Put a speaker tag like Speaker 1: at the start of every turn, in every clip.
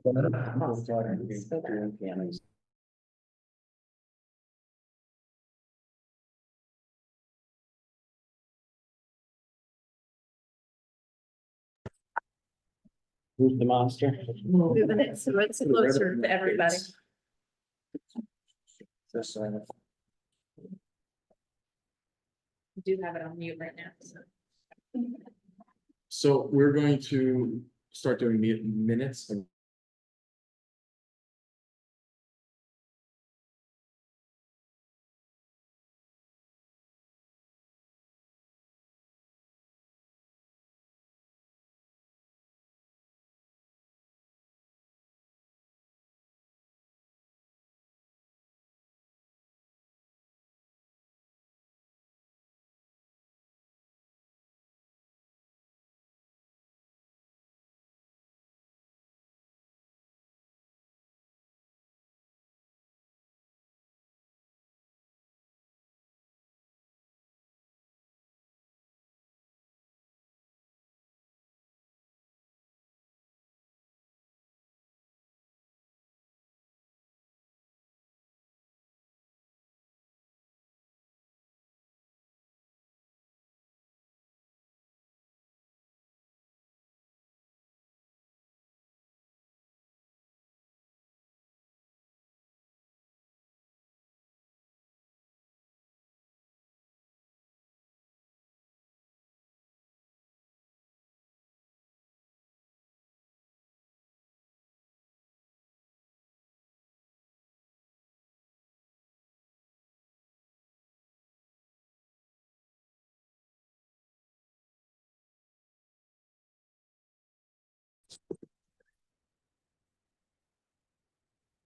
Speaker 1: Who's the monster?
Speaker 2: Moving it so it's closer to everybody.
Speaker 1: This,
Speaker 2: We do have it on mute right now, so.
Speaker 3: So we're going to start doing minutes.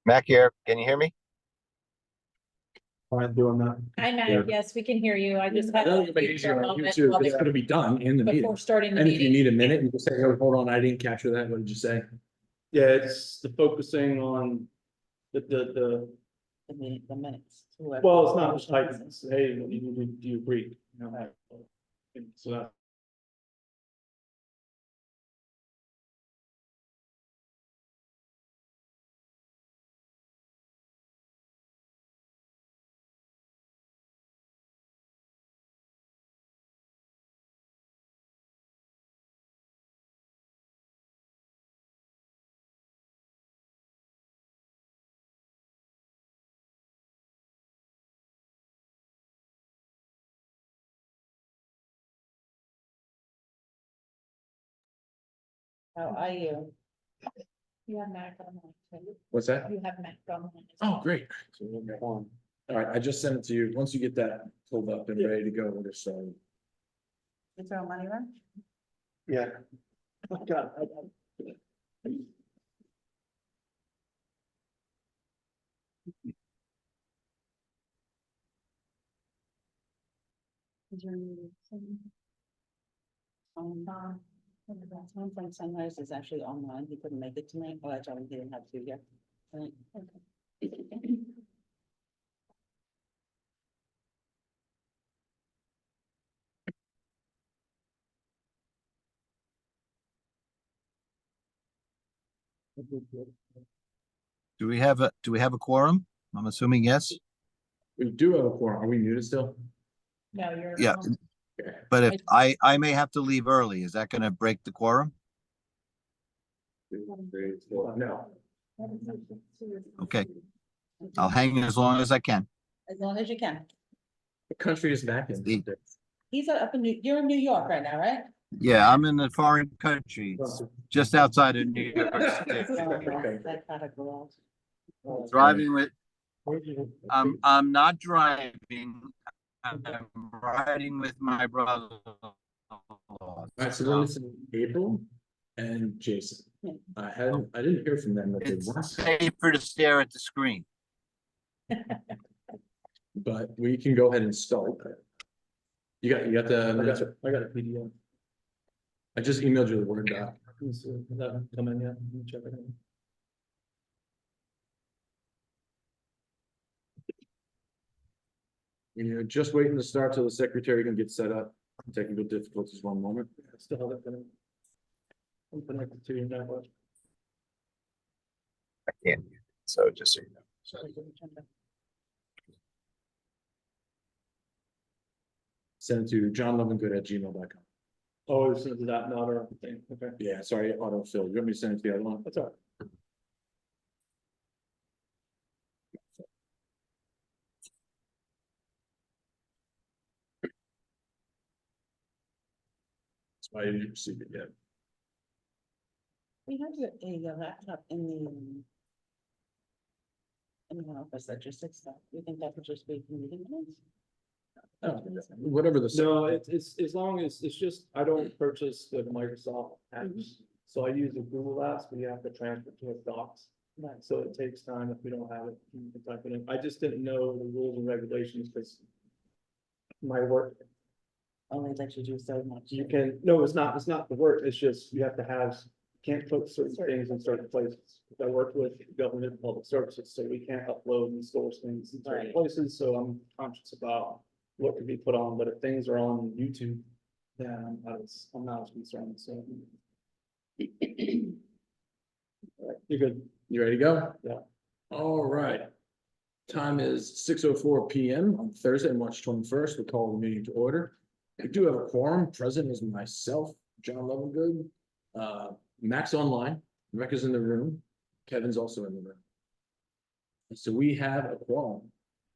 Speaker 4: Mac here, can you hear me?
Speaker 3: I'm doing that.
Speaker 2: Hi, Matt. Yes, we can hear you. I just had.
Speaker 3: That'll
Speaker 2: to
Speaker 3: make it
Speaker 2: mute for a
Speaker 3: easier on you
Speaker 2: moment
Speaker 3: too,
Speaker 2: while
Speaker 3: because it's
Speaker 2: they-
Speaker 3: gonna be done in the meeting.
Speaker 2: Before starting the
Speaker 3: And if you
Speaker 2: meeting.
Speaker 3: need a minute, you can say, oh, hold on, I didn't capture that. What did you say?
Speaker 1: yeah, it's the focusing on the,
Speaker 5: The minutes. Whoever-
Speaker 1: well, it's not just typing, it's, hey, do you agree? You know, so that.
Speaker 5: How are you?
Speaker 2: You have Mac online. too.
Speaker 3: What's that?
Speaker 2: You have Mac online.
Speaker 3: Oh, great. So we'll go on. All right, I just sent it to you. Once you get that pulled up and ready to go, we'll just start.
Speaker 5: You throw money around?
Speaker 1: Yeah. Oh, God.
Speaker 5: Is there any- Sounds like Sunrise is actually online. He couldn't make it tonight. Oh, I told him he didn't have to yet. Right, okay.
Speaker 4: Do we have a quorum? I'm assuming yes,
Speaker 3: We do have a quorum. Are we muted still?
Speaker 2: No, you're.
Speaker 4: Yeah.
Speaker 2: on.
Speaker 4: but if I may have to leave early, is that gonna break the quorum?
Speaker 3: No.
Speaker 4: Okay, I'll hang as long as I can.
Speaker 5: As long as you can.
Speaker 3: The country is back in.
Speaker 4: The-
Speaker 5: He's up in you're in New York right now, right?
Speaker 4: Yeah, I'm in a foreign country, just outside of New York State.
Speaker 5: That kind of garage.
Speaker 4: Driving with, I'm not driving, I'm riding with my brother.
Speaker 3: All right, so we're missing April and Jason.
Speaker 5: Yeah.
Speaker 3: I didn't hear from them. That they
Speaker 4: It's
Speaker 3: want to,
Speaker 4: safer to stare at the screen.
Speaker 3: but we can go ahead and start. You got the minutes?
Speaker 1: I got a PDF.
Speaker 3: I just emailed you the Word doc.
Speaker 1: Has that come in yet? Let me check it out.
Speaker 3: You're just waiting to start till the secretary can get set up. Technical difficulties, one moment.
Speaker 1: I still have it. I'm connected to you now, but.
Speaker 4: can't, so just so you know. So,
Speaker 3: Send it to johnlovingood@gmail.com.
Speaker 1: Oh, it's into that, not our thing, okay,
Speaker 3: Yeah, sorry, autofill. You want me to send it to the other one?
Speaker 1: that's all right.
Speaker 3: That's why you didn't receive it yet.
Speaker 5: We have a laptop in the office that just sits there. You think that would just be for meeting minutes?
Speaker 3: Oh, whatever the.
Speaker 1: No, it's as long as, it's just, I don't purchase the Microsoft apps. So I use the Google apps, but you have to transfer to a Docs.
Speaker 5: Right.
Speaker 1: So it takes time if we don't have it, you can type it in. I just didn't know the rules and regulations because my work,
Speaker 5: Only let you do so much.
Speaker 1: you can, no, it's not the work, it's just you have to have, can't put certain things in certain places. I work with government and public services, so we can't upload and store things in certain
Speaker 5: Right.
Speaker 1: places, so I'm conscious about what can be put on, but if things are on YouTube, then I'm not as concerned, so. All right, you're good.
Speaker 3: You ready to go?
Speaker 1: Yeah.
Speaker 3: All right. Time is 6:04 PM on Thursday, March 21st. We'll call the meeting to order. We do have a quorum. Present is myself, John Lovingood, Max online, Rebecca's in the room, Kevin's also in the room. So we have a quorum.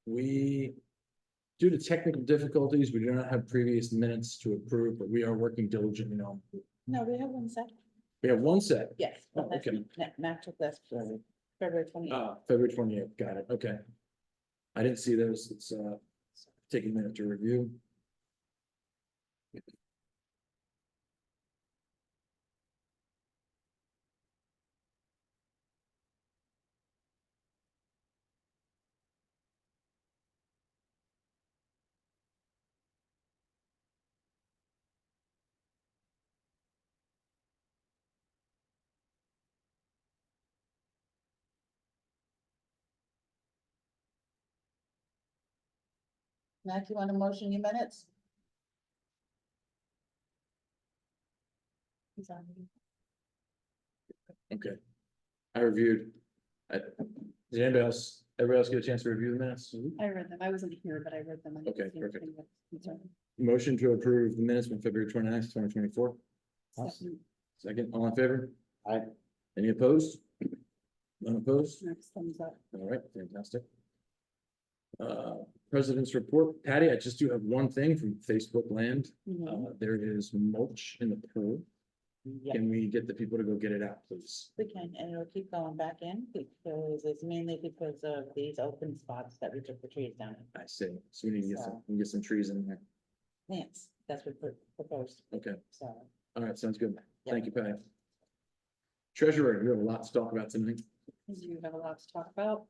Speaker 3: Due to technical difficulties, we do not have previous minutes to approve, but we are working diligently on.
Speaker 5: No, we have one set.
Speaker 3: We have one set.
Speaker 5: Yes.
Speaker 3: Oh, okay.
Speaker 5: Matt took that for February 28th.
Speaker 3: February 28th, got it, okay. I didn't see those, it's, take a minute to review.
Speaker 5: Matt, you want to motion your minutes?
Speaker 2: He's on.
Speaker 3: Okay. I reviewed. Did everybody else get a chance to review the minutes?
Speaker 2: I read them. I wasn't here, but I read them.
Speaker 3: Okay, perfect. Motion to approve the minutes from February 29th, 2024. Second, all in favor? Aye. Any opposed? None opposed?
Speaker 2: Next thumbs up.
Speaker 3: All right, fantastic. President's report. Patty, I just do have one thing from Facebook land. There is mulch in the pool.
Speaker 5: Yeah,
Speaker 3: Can we get the people to go get it out, please?
Speaker 5: we can, and it'll keep going back in because it's mainly because of these open spots that we took the trees down in.
Speaker 3: I see. So we need to get some trees in there.
Speaker 5: Plants, that's what we proposed,
Speaker 3: Okay,
Speaker 5: so.
Speaker 3: all right, sounds good.
Speaker 5: Yeah.
Speaker 3: Thank you, Patty. Treasurer, we have a lot to talk about tonight.
Speaker 2: You have a lot to talk about.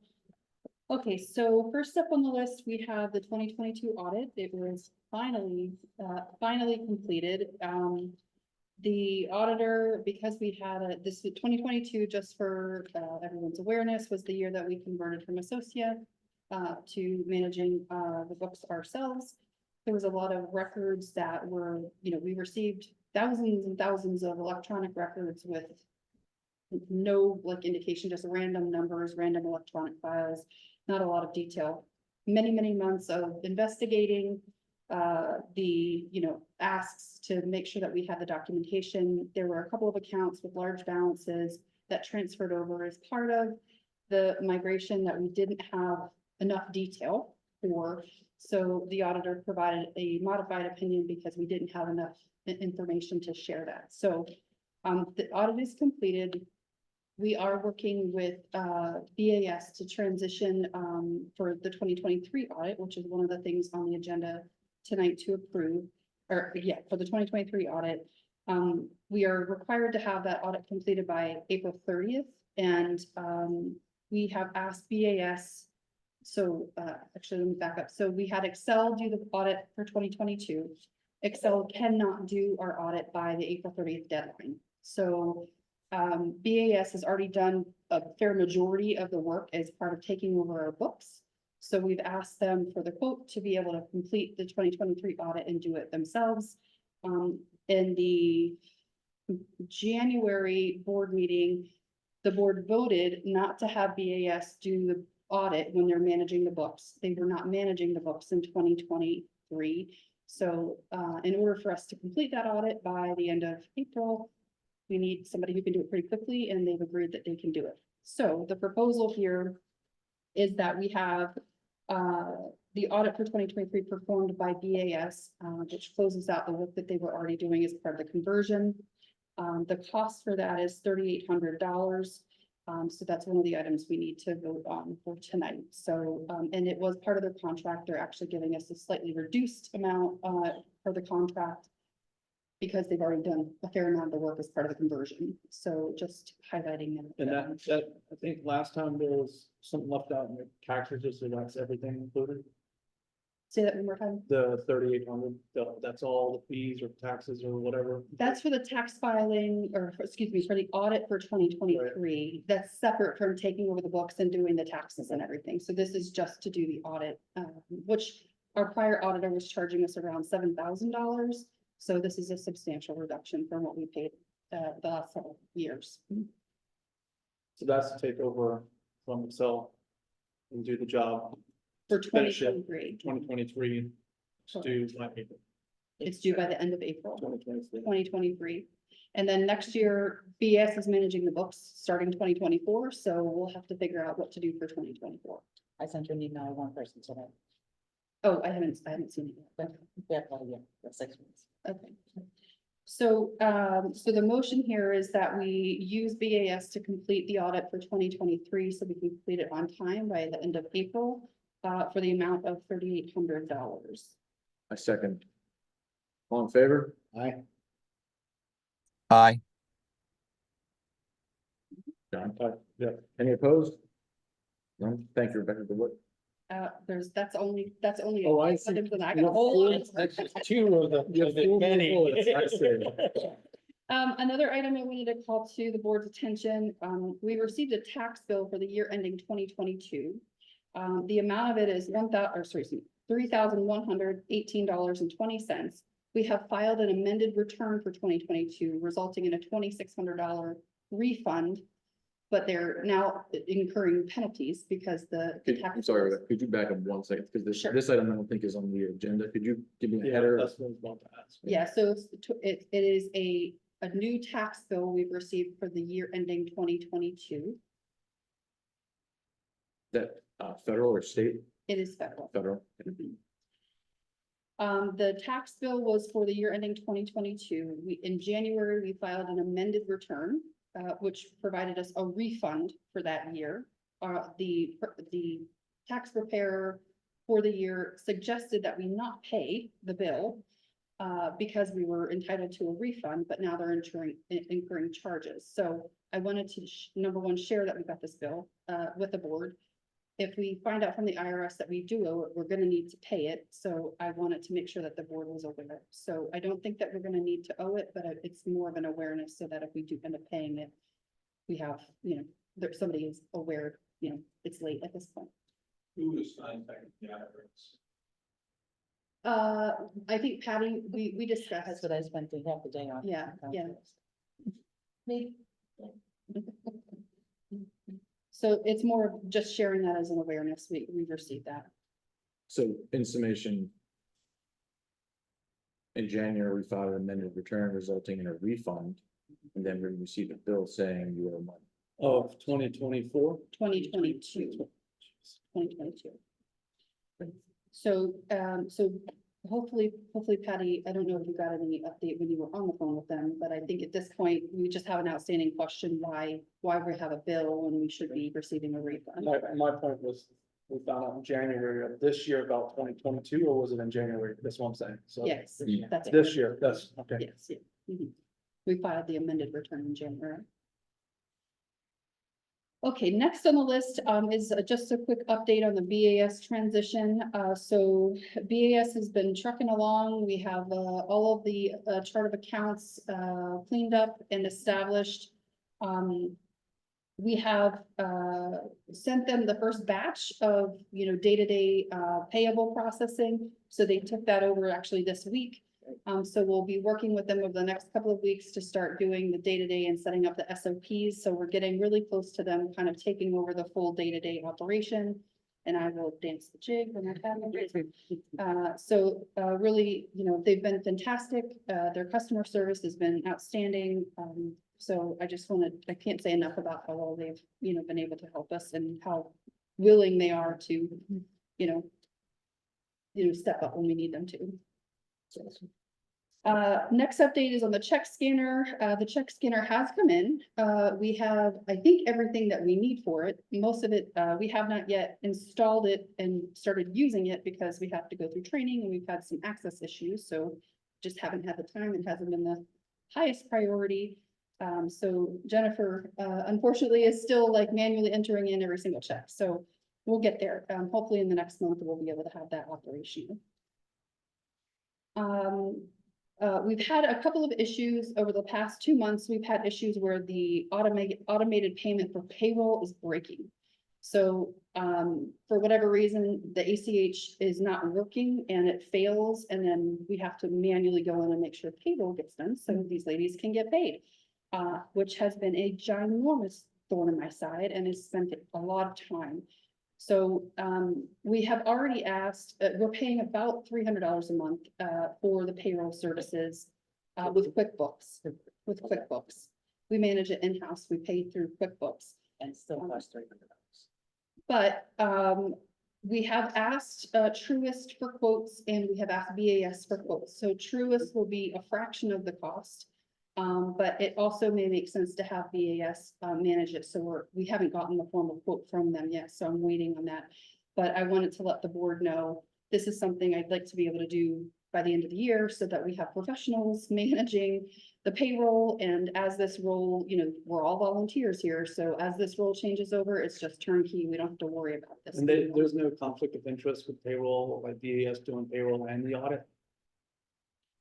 Speaker 2: Okay, so first up on the list, we have the 2022 audit. It was finally completed. The auditor, because we had this 2022, just for everyone's awareness, was the year that we converted from associate to managing the books ourselves. There was a lot of records that were, we received thousands and thousands of electronic records with no indication, just random numbers, random electronic files, not a lot of detail. Many months of investigating, asks to make sure that we had the documentation. There were a couple of accounts with large balances that transferred over as part of the migration that we didn't have enough detail for. So the auditor provided a modified opinion because we didn't have enough information to share that. So the audit is completed. We are working with BAS to transition for the 2023 audit, which is one of the things on the agenda tonight to approve, for the 2023 audit. We are required to have that audit completed by April 30th. And we have asked BAS, actually, let me back up. So we had Excel do the audit for 2022. Excel cannot do our audit by the April 30th deadline. So BAS has already done a fair majority of the work as part of taking over our books. So we've asked them for the quote to be able to complete the 2023 audit and do it themselves. In the January board meeting, The board voted not to have BAS do the audit when they're managing the books. They were not managing the books in 2023. So in order for us to complete that audit by the end of April, we need somebody who can do it pretty quickly, and they've agreed that they can do it. So the proposal here is that we have the audit for 2023 performed by BAS, which closes out the work that they were already doing as part of the conversion. The cost for that is $3,800. So that's one of the items we need to vote on for tonight. So, and it was part of their contract. They're actually giving us a slightly reduced amount for the contract because they've already done a fair amount of the work as part of the conversion. So just highlighting that.
Speaker 1: And that, I think last time there was something left out in the tax register, that's everything included.
Speaker 2: Say that one more time.
Speaker 1: The 3,800, that's all the fees or taxes or whatever.
Speaker 2: That's for the tax filing, or excuse me, for the audit for 2023. That's separate from taking over the books and doing the taxes and everything. So this is just to do the audit, which our prior auditor was charging us around $7,000. So this is a substantial reduction from what we paid the last several years.
Speaker 1: So that's to take over from Excel and do the job.
Speaker 2: For
Speaker 1: Finish it.
Speaker 2: 2023,
Speaker 1: 2023, due by April
Speaker 2: it's due by the end of April
Speaker 1: 2023.
Speaker 2: 2023. And then next year, BS is managing the books starting 2024. So we'll have to figure out what to do for 2024.
Speaker 5: I sent you an email to one person today.
Speaker 2: Oh, I haven't seen it yet.
Speaker 5: But yeah, well, yeah, that's 6 months.
Speaker 2: Okay. So, so the motion here is that we use BAS to complete the audit for 2023, so we can complete it on time by the end of April, for the amount of $3,800.
Speaker 3: I second. All in favor?
Speaker 1: Aye.
Speaker 4: Aye.
Speaker 3: John,
Speaker 1: Yeah,
Speaker 3: any opposed? None? Thank you, Rebecca. Good work.
Speaker 2: That's only.
Speaker 1: Oh, I see.
Speaker 2: items that I
Speaker 1: You
Speaker 2: got.
Speaker 1: have four- that's just two of the many.
Speaker 2: Another item I wanted to call to the board's attention, we received a tax bill for the year ending 2022. The amount of it is $3,118.20. We have filed an amended return for 2022, resulting in a $2,600 refund. But they're now incurring penalties because the tax.
Speaker 3: I'm sorry, Rebecca, could you back up 1 second? Because
Speaker 2: Sure.
Speaker 3: this item I don't think is on the agenda. Could you give me a
Speaker 1: Yeah,
Speaker 3: header?
Speaker 1: that's what I was about to ask.
Speaker 2: Yeah, so it is a new tax bill we've received for the year ending 2022.
Speaker 3: That, federal or state?
Speaker 2: It is federal.
Speaker 3: Federal.
Speaker 2: Mhm. The tax bill was for the year ending 2022. In January, we filed an amended return, which provided us a refund for that year. The tax preparer for the year suggested that we not pay the bill because we were entitled to a refund, but now they're incurring charges. So I wanted to, number one, share that we got this bill with the board. If we find out from the IRS that we do owe it, we're gonna need to pay it. So I wanted to make sure that the board was aware. So I don't think that we're gonna need to owe it, but it's more of an awareness so that if we do end up paying it, we have, there, somebody is aware, it's late at this point.
Speaker 1: Who is contacting the IRS?
Speaker 2: I think Patty, we discussed.
Speaker 5: That's what I spent half the day on.
Speaker 2: Yeah, yeah. Me. So it's more of just sharing that as an awareness. We've received that.
Speaker 3: So in summation, in January, we filed an amended return resulting in a refund, and then we received a bill saying you owe money.
Speaker 1: Of 2024?
Speaker 2: 2022. 2022. So, so hopefully Patty, I don't know if you got any update when you were on the phone with them, but I think at this point, we just have an outstanding question, why we have a bill when we should be receiving a refund.
Speaker 1: My point was, we found out in January of this year about 2022, or was it in January? That's what I'm saying. So
Speaker 2: Yes, that's it.
Speaker 1: this year, that's, okay.
Speaker 2: Yes, yeah. Mhm. We filed the amended return in January. Okay, next on the list is just a quick update on the BAS transition. So BAS has been trucking along. We have all of the chart of accounts cleaned up and established. We have sent them the first batch of day-to-day payable processing. So they took that over actually this week. So we'll be working with them over the next couple of weeks to start doing the day-to-day and setting up the SOPs. So we're getting really close to them kind of taking over the full day-to-day operation. And I will dance the jig when that happens. Really, they've been fantastic. Their customer service has been outstanding. So I can't say enough about how well they've, been able to help us and how willing they are to, step up when we need them to. Next update is on the check scanner. The check scanner has come in. We have, I think, everything that we need for it. Most of it, we have not yet installed it and started using it because we have to go through training and we've had some access issues. So just haven't had the time. It hasn't been the highest priority. So Jennifer, unfortunately, is still like manually entering in every single check. So we'll get there. Hopefully in the next month, we'll be able to have that operational. We've had a couple of issues over the past 2 months. We've had issues where the automated payment for payroll is breaking. So for whatever reason, the ACH is not working and it fails. And then we have to manually go in and make sure payroll gets done so these ladies can get paid, which has been a ginormous thorn in my side and has spent a lot of time. So we have already asked, we're paying about $300 a month for the payroll services with QuickBooks. We manage it in-house. We pay through QuickBooks.
Speaker 5: And still cost $300.
Speaker 2: But we have asked Truist for quotes and we have asked BAS for quotes. So Truist will be a fraction of the cost. But it also may make sense to have BAS manage it. So we haven't gotten the formal quote from them yet. So I'm waiting on that. But I wanted to let the board know this is something I'd like to be able to do by the end of the year so that we have professionals managing the payroll. And as this role, we're all volunteers here. So as this role changes over, it's just turnkey. We don't have to worry about this.
Speaker 1: And there's no conflict of interest with payroll, like BAS doing payroll and the audit.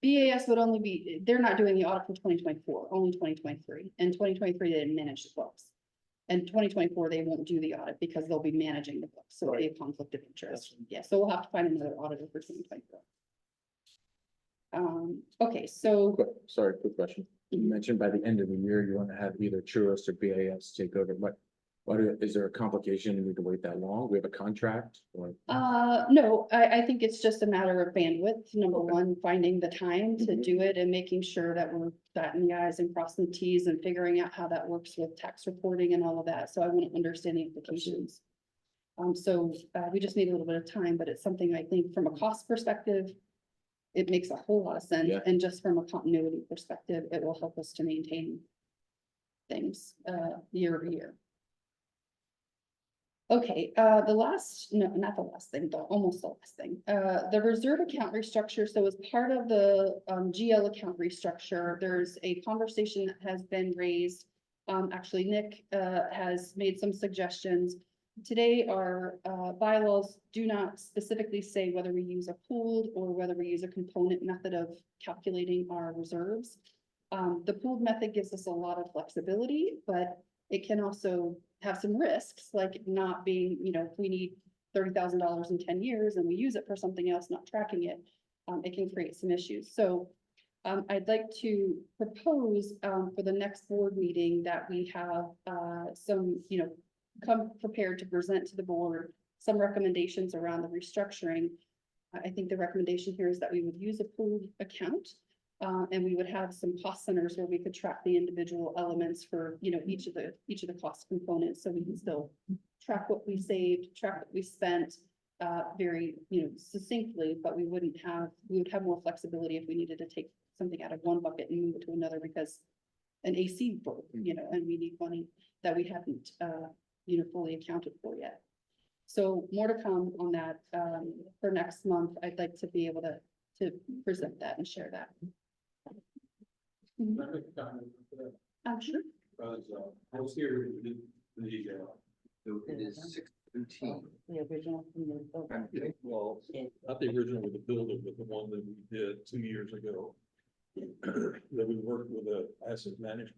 Speaker 2: BAS would only be, they're not doing the audit for 2024, only 2023. In 2023, they didn't manage the books. And 2024, they won't do the audit because they'll be managing the books. So it'll be a conflict of interest. Yeah, so we'll have to find another auditor for 2024. Okay, so
Speaker 3: Sorry, quick question. You mentioned by the end of the year, you want to have either Truist or BAS take over. Is there a complication? You need to wait that long? We have a contract or?
Speaker 2: no, I think it's just a matter of bandwidth. Number
Speaker 3: Okay.
Speaker 2: one, finding the time to do it and making sure that we're dotting the i's and crossing the t's and figuring out how that works with tax reporting and all of that. So I wouldn't understand the implications. We just need a little bit of time, but it's something I think from a cost perspective, it makes a whole lot of sense.
Speaker 3: Yeah.
Speaker 2: And just from a continuity perspective, it will help us to maintain things, year over year. Okay, not the last thing, but almost the last thing. The reserve account restructure. So as part of the GL account restructure, there's a conversation that has been raised. Actually, Nick has made some suggestions. Today, our bylaws do not specifically say whether we use a pooled or whether we use a component method of calculating our reserves. The pooled method gives us a lot of flexibility, but it can also have some risks, like not being, if we need $30,000 in 10 years and we use it for something else, not tracking it, it can create some issues. So I'd like to propose for the next board meeting that we have some, come prepared to present to the board some recommendations around the restructuring. I think the recommendation here is that we would use a pooled account. And we would have some cost centers where we could track the individual elements for, each of the cost components. So we can still track what we saved, track what we spent, very, succinctly, but we would have more flexibility if we needed to take something out of one bucket and move it to another because an AC broke, and we need money that we haven't, fully accounted for yet. So more to come on that, for next month. I'd like to be able to present that and share that. Sure.
Speaker 6: I was here with
Speaker 4: So it is 6:17.
Speaker 5: The original.
Speaker 6: well, not the original with the builder, but the one that we did 2 years ago. That we worked with a asset management.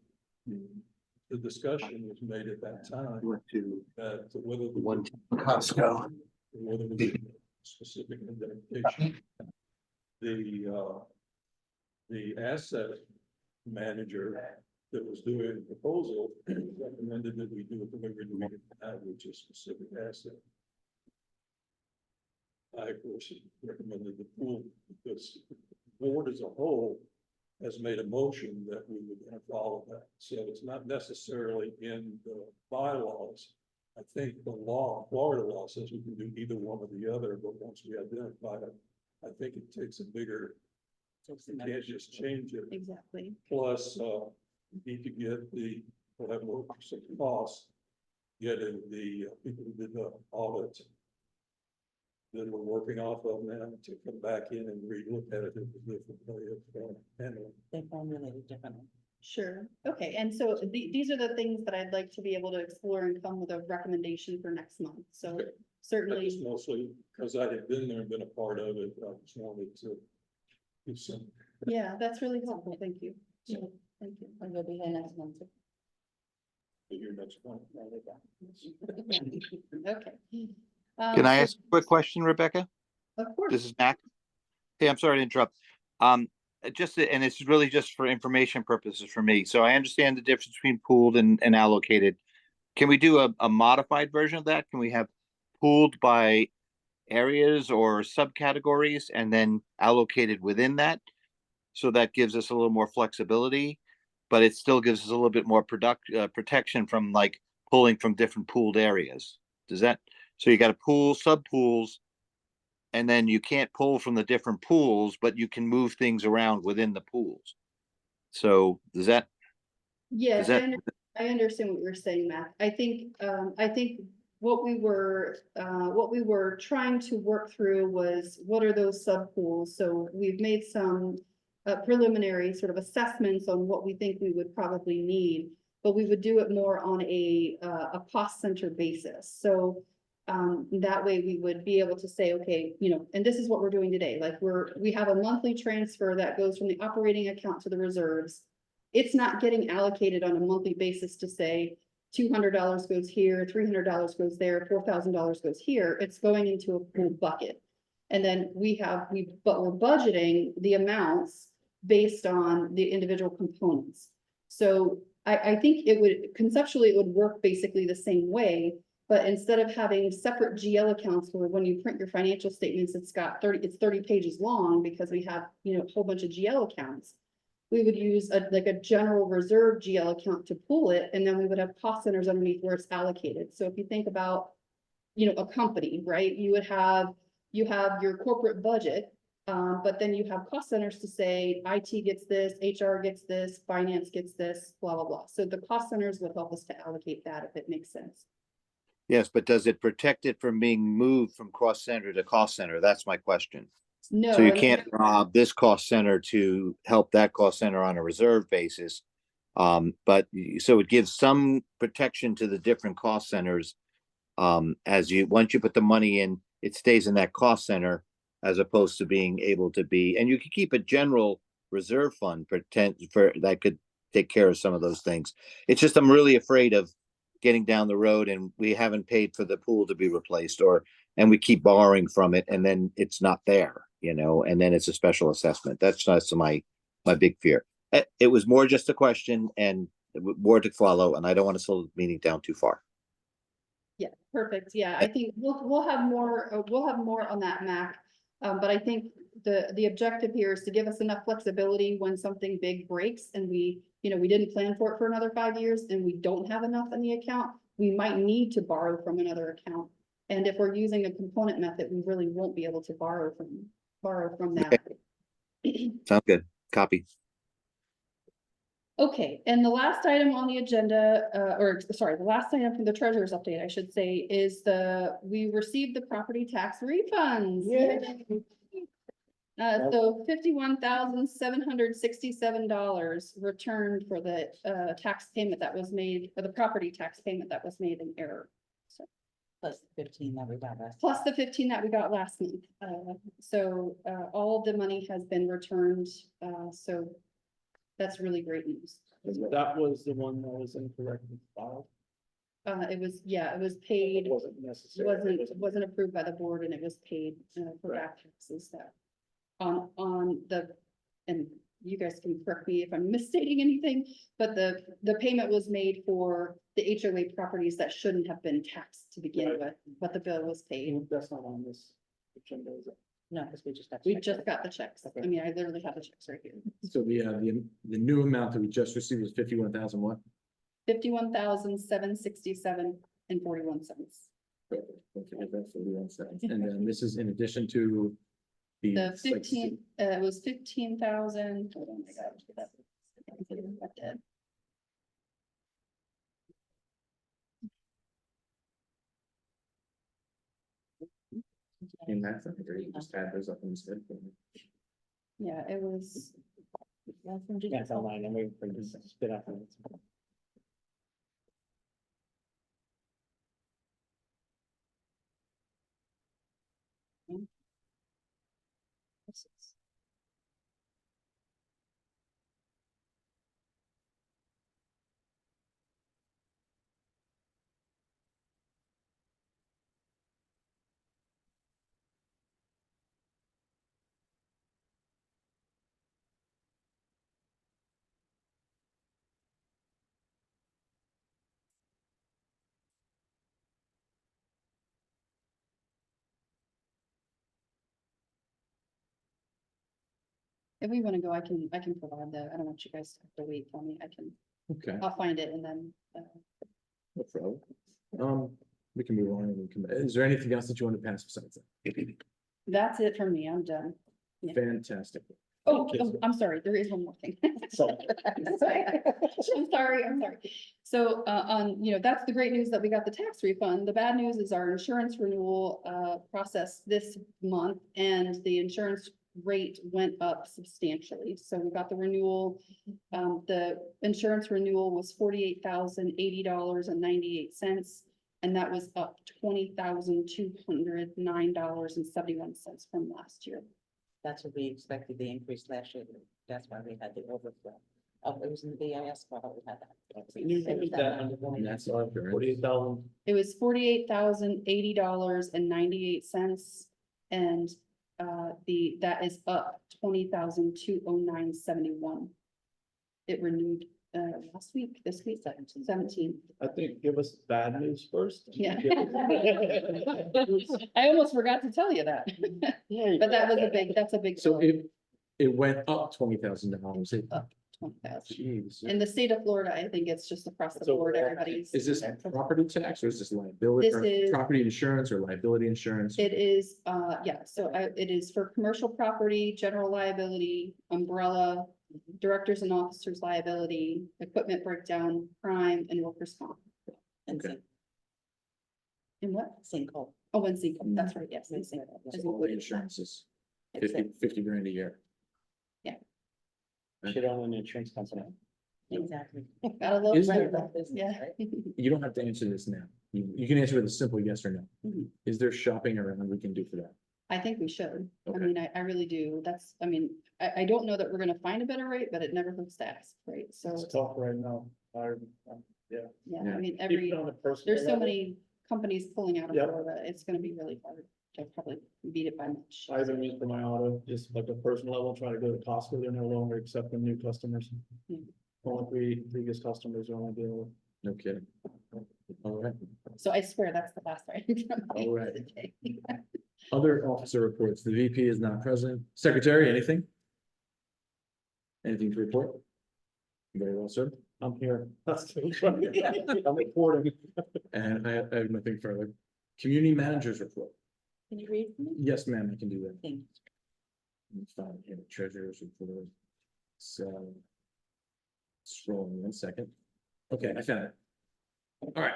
Speaker 6: The discussion was made at that time
Speaker 4: Went to
Speaker 6: that whether.
Speaker 4: one Costco.
Speaker 6: Whether we did specific indemnification. the asset manager that was doing the proposal recommended that we do it the way we're doing it now, which is specific asset. I, of course, recommended the pool because the board as a whole has made a motion that we would follow that. So it's not necessarily in the bylaws. I think the law, Florida law says we can do either one or the other, but once we identify it, I think it takes a bigger, you can't just change it.
Speaker 2: Exactly.
Speaker 6: Plus, you need to get the, whatever percent cost, getting the people who did the audit that we're working off of now to come back in and relook at it in a different way of handling.
Speaker 5: They formulated differently.
Speaker 2: Sure. Okay. And so these are the things that I'd like to be able to explore and come with a recommendation for next month. So
Speaker 6: Okay. I
Speaker 2: certainly,
Speaker 6: just mostly, because I had been there and been a part of it, I just wanted to do some.
Speaker 2: yeah, that's really helpful. Thank you.
Speaker 6: Yeah.
Speaker 2: Thank you.
Speaker 5: And you'll be here next month. too.
Speaker 6: Your next one.
Speaker 5: There we go.
Speaker 2: Okay.
Speaker 4: Can I
Speaker 2: So-
Speaker 4: ask a quick question, Rebecca?
Speaker 2: Of course.
Speaker 4: This is Mac. Hey, I'm sorry to interrupt. And it's really just for information purposes for me. So I understand the difference between pooled and allocated. Can we do a modified version of that? Can we have pooled by areas or subcategories and then allocated within that? So that gives us a little more flexibility, but it still gives us a little bit more protection from like pulling from different pooled areas. Does that, so you got a pool, sub pools, and then you can't pull from the different pools, but you can move things around within the pools. So does that,
Speaker 2: Yes,
Speaker 4: that-
Speaker 2: I understand what you're saying, Matt. I think what we were trying to work through was what are those sub pools? So we've made some preliminary sort of assessments on what we think we would probably need, but we would do it more on a cost center basis. So that way we would be able to say, okay, you know, and this is what we're doing today. Like we have a monthly transfer that goes from the operating account to the reserves. It's not getting allocated on a monthly basis to say $200 goes here, $300 goes there, $4,000 goes here. It's going into a pool bucket. And then but we're budgeting the amounts based on the individual components. So I think conceptually, it would work basically the same way, but instead of having separate GL accounts where when you print your financial statements, it's 30 pages long because we have, you know, a whole bunch of GL accounts. We would use a general reserve GL account to pool it, and then we would have cost centers underneath where it's allocated. So if you think about, you know, a company, right, you have your corporate budget, but then you have cost centers to say IT gets this, HR gets this, finance gets this, blah, blah, blah. So the cost centers would help us to allocate that if it makes sense.
Speaker 4: yes, but does it protect it from being moved from cost center to cost center? That's my question.
Speaker 2: No.
Speaker 4: So you
Speaker 2: and-
Speaker 4: can't rob this cost center to help that cost center on a reserve basis. So it gives some protection to the different cost centers. Once you put the money in, it stays in that cost center as opposed to being able to be, and you could keep a general reserve fund that could take care of some of those things. It's just, I'm really afraid of getting down the road and we haven't paid for the pool to be replaced and we keep borrowing from it and then it's not there, you know, and then it's a special assessment. That's my big fear. It was more just a question and more to follow, and I don't want to slow the meeting down too far.
Speaker 2: Yeah, perfect. Yeah, I think we'll have more on that, Mac. But I think the objective here is to give us enough flexibility when something big breaks and we didn't plan for it for another 5 years and we don't have enough in the account, we might need to borrow from another account. And if we're using a component method, we really won't be able to borrow from that.
Speaker 4: Sounds good. Copy.
Speaker 2: Okay, and the last item on the agenda, the last item from the treasurer's update, I should say, is we received the property tax refunds.
Speaker 1: Yay.
Speaker 2: So $51,767 returned for the tax payment that was made, for the property tax payment that was made in error.
Speaker 5: Plus 15 that we got last.
Speaker 2: Plus the 15 that we got last month. All of the money has been returned, so that's really great news.
Speaker 1: That was the one that was incorrectly filed.
Speaker 2: It was paid,
Speaker 1: It wasn't necessary.
Speaker 2: wasn't approved by the board, and it was paid for back taxes that and you guys can correct me if I'm misstating anything, but the payment was made for the HOA properties that shouldn't have been taxed to begin
Speaker 1: Right.
Speaker 2: with, but the bill was paid.
Speaker 1: That's not on this agenda, is it?
Speaker 5: No, because we just got.
Speaker 2: We
Speaker 5: checked
Speaker 2: just
Speaker 5: it.
Speaker 2: got the checks. I
Speaker 1: Okay.
Speaker 2: mean, I literally have the checks right here.
Speaker 3: So the new amount that we just received was 51,000 what?
Speaker 2: 51,767.41.
Speaker 3: Don't forget that 41 cents. And then this is in addition to the.
Speaker 2: The 15, it was 15,000. Hold on, I gotta look it up. I did.
Speaker 3: In that, you just add those up instead.
Speaker 2: Yeah, it was,
Speaker 1: Yeah, it's online, I'm waiting for it to spit out.
Speaker 2: if we wanna go, I can provide that. I don't want you guys to have to wait for me.
Speaker 3: Okay,
Speaker 2: I'll find it and then,
Speaker 3: no problem. We can move on and we can, is there anything else that you want to pass besides that?
Speaker 2: that's it for me. I'm done. Yeah.
Speaker 3: Fantastic.
Speaker 2: Oh,
Speaker 1: Thank you.
Speaker 2: I'm sorry, there is one more thing.
Speaker 1: Sorry.
Speaker 2: I'm sorry. So, that's the great news that we got the tax refund. The bad news is our insurance renewal, process this month and the insurance rate went up substantially. So we got the renewal. The insurance renewal was $48,080.98. And that was up $20,209.71 from last year.
Speaker 5: That's what we expected the increase last year. That's why we had the overflow. Oh, it was in the BIS, but we had that.
Speaker 1: Can you repeat that number for me?
Speaker 3: And that's all.
Speaker 1: 48,000.
Speaker 2: It was $48,080.98. And that is up $20,209.71. It renewed last week, this week, 17.
Speaker 1: I think give us bad news first.
Speaker 2: Yeah. I almost forgot to tell you that. But that's a big.
Speaker 3: So
Speaker 2: bill.
Speaker 3: it went up $20,000.
Speaker 2: Up 20,000.
Speaker 3: Jeez.
Speaker 2: In the state of Florida, I think it's just across the
Speaker 1: So
Speaker 2: board, everybody's.
Speaker 3: Is this property tax or is this liability,
Speaker 2: This
Speaker 3: or
Speaker 2: is-
Speaker 3: property insurance or liability insurance?
Speaker 2: It is, it is for commercial property, general liability, umbrella, directors and officers liability, equipment breakdown, crime, and workers' comp.
Speaker 5: And
Speaker 3: Okay.
Speaker 2: And what?
Speaker 5: sinkhole.
Speaker 2: Oh, and sinkhole, that's right, yes. and sinkhole is
Speaker 3: All the
Speaker 2: included in that.
Speaker 3: insurance is
Speaker 5: It's
Speaker 3: 50 grand a year.
Speaker 1: Should own an insurance company.
Speaker 5: Exactly.
Speaker 2: Gotta love
Speaker 3: Is
Speaker 2: that.
Speaker 3: there-
Speaker 5: That business,
Speaker 2: Yeah.
Speaker 5: right?
Speaker 3: You don't have to answer this now. You can answer with a simple yes or no.
Speaker 2: Mhm.
Speaker 3: Is there shopping around we can do for that?
Speaker 2: I think we should. I
Speaker 3: Okay.
Speaker 2: mean, I really do. I don't know that we're gonna find a better rate, but it never hurts to ask, right? So,
Speaker 1: It's tough right now.
Speaker 2: yeah,
Speaker 3: Yeah.
Speaker 2: I mean,
Speaker 1: Even on a personal
Speaker 2: there's so
Speaker 1: level,
Speaker 2: many companies pulling out of
Speaker 1: Yep.
Speaker 2: Florida, it's gonna be really hard to probably beat it by much.
Speaker 1: I even use for my auto, just like a personal level, try to go to Costco, they're no longer accepting new customers.
Speaker 2: Hmm.
Speaker 1: Only 3 previous customers are only dealing with.
Speaker 3: No kidding. All right.
Speaker 2: So I swear that's the last item. from me
Speaker 3: All right.
Speaker 2: today.
Speaker 3: Other officer reports. The VP is not present. Secretary, anything? Anything to report? Very well, sir.
Speaker 1: I'm here. I'm reporting.
Speaker 3: And I have nothing further. Community managers report.
Speaker 5: Can you read for me?
Speaker 3: Yes, ma'am, I can do that.
Speaker 5: Thank you.
Speaker 3: Let me find here, treasurer's report. So. Scrolling 1 second. Okay, I found it. All right.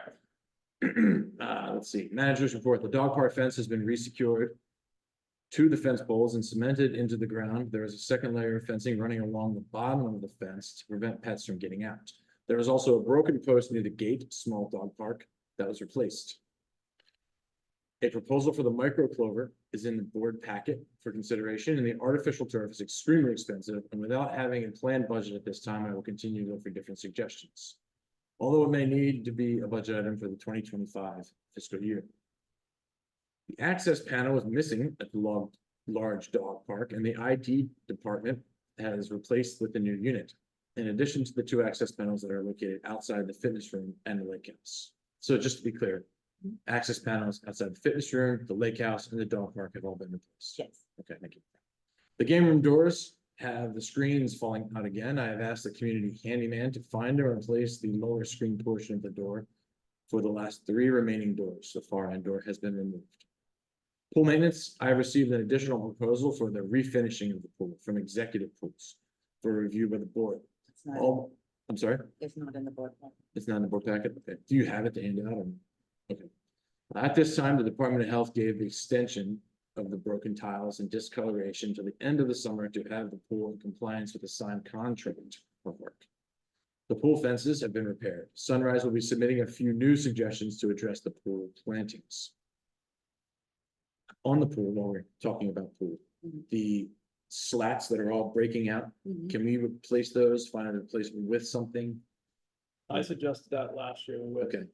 Speaker 3: Let's see, managers report, the dog park fence has been resecured to the fence poles and cemented into the ground. There is a second layer of fencing running along the bottom of the fence to prevent pets from getting out. There is also a broken post near the gate, small dog park, that was replaced. A proposal for the micro clover is in the board packet for consideration, and the artificial turf is extremely expensive, and without having a planned budget at this time, I will continue to look for different suggestions. Although it may need to be a budget item for the 2025 fiscal year. The access panel is missing at the large dog park, and the IT department has replaced with a new unit. In addition to the 2 access panels that are located outside the fitness room and the lake house. So just to be clear, access panels outside the fitness room, the lake house, and the dog park have all been replaced.
Speaker 5: Yes.
Speaker 3: Okay, thank you. The game room doors have the screens falling out again. I have asked the community handyman to find and replace the lower screen portion of the door for the last 3 remaining doors. The far end door has been removed. Pool maintenance, I received an additional proposal for the refinishing of the pool from Executive Pools for review by the board.
Speaker 5: It's not,
Speaker 3: Oh, I'm sorry,
Speaker 5: it's not in the board. pack.
Speaker 3: it's not in the board packet. Okay, do you have it to hand out? Okay. At this time, the Department of Health gave the extension of the broken tiles and discoloration to the end of the summer to have the pool in compliance with the signed contract of work. The pool fences have been repaired. Sunrise will be submitting a few new suggestions to address the pool plantings. On the pool, while we're talking about pool,
Speaker 5: Mhm.
Speaker 3: the slats that are all breaking out,
Speaker 2: Mhm.
Speaker 3: can we replace those, find a replacement with something?
Speaker 1: I suggested that last year with
Speaker 3: Okay,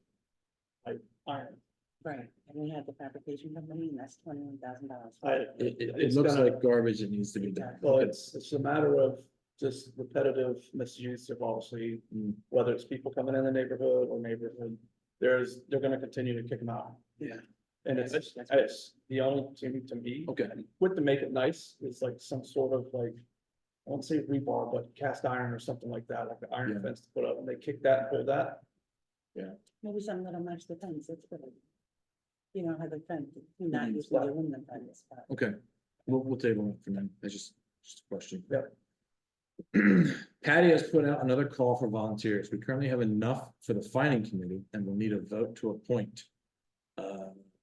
Speaker 1: iron.
Speaker 5: Right, and we had the fabrication company, and that's $21,000.
Speaker 3: it
Speaker 1: It's
Speaker 3: looks
Speaker 1: gonna-
Speaker 3: like garbage that needs to be done.
Speaker 1: Well,
Speaker 3: Okay.
Speaker 1: it's a matter of just repetitive misuse of obviously,
Speaker 3: Mm.
Speaker 1: whether it's people coming in the neighborhood or neighborhood. They're gonna continue to kick them out.
Speaker 3: Yeah.
Speaker 1: And it's the only thing to me.
Speaker 3: Okay.
Speaker 1: With to make it nice, is like some sort of like, I won't say rebar, but cast iron or something like that, like the iron
Speaker 3: Yeah.
Speaker 1: fence to put up, and they kick that and pull that.
Speaker 5: Maybe something that'll match the fence, it's good. You know, how the fence, not
Speaker 1: Mhm.
Speaker 5: usually the aluminum fence, but.
Speaker 3: Okay, we'll table it for now. That's just a question.
Speaker 1: Yep.
Speaker 3: Patty has put out another call for volunteers. We currently have enough for the finding committee and will need a vote to appoint.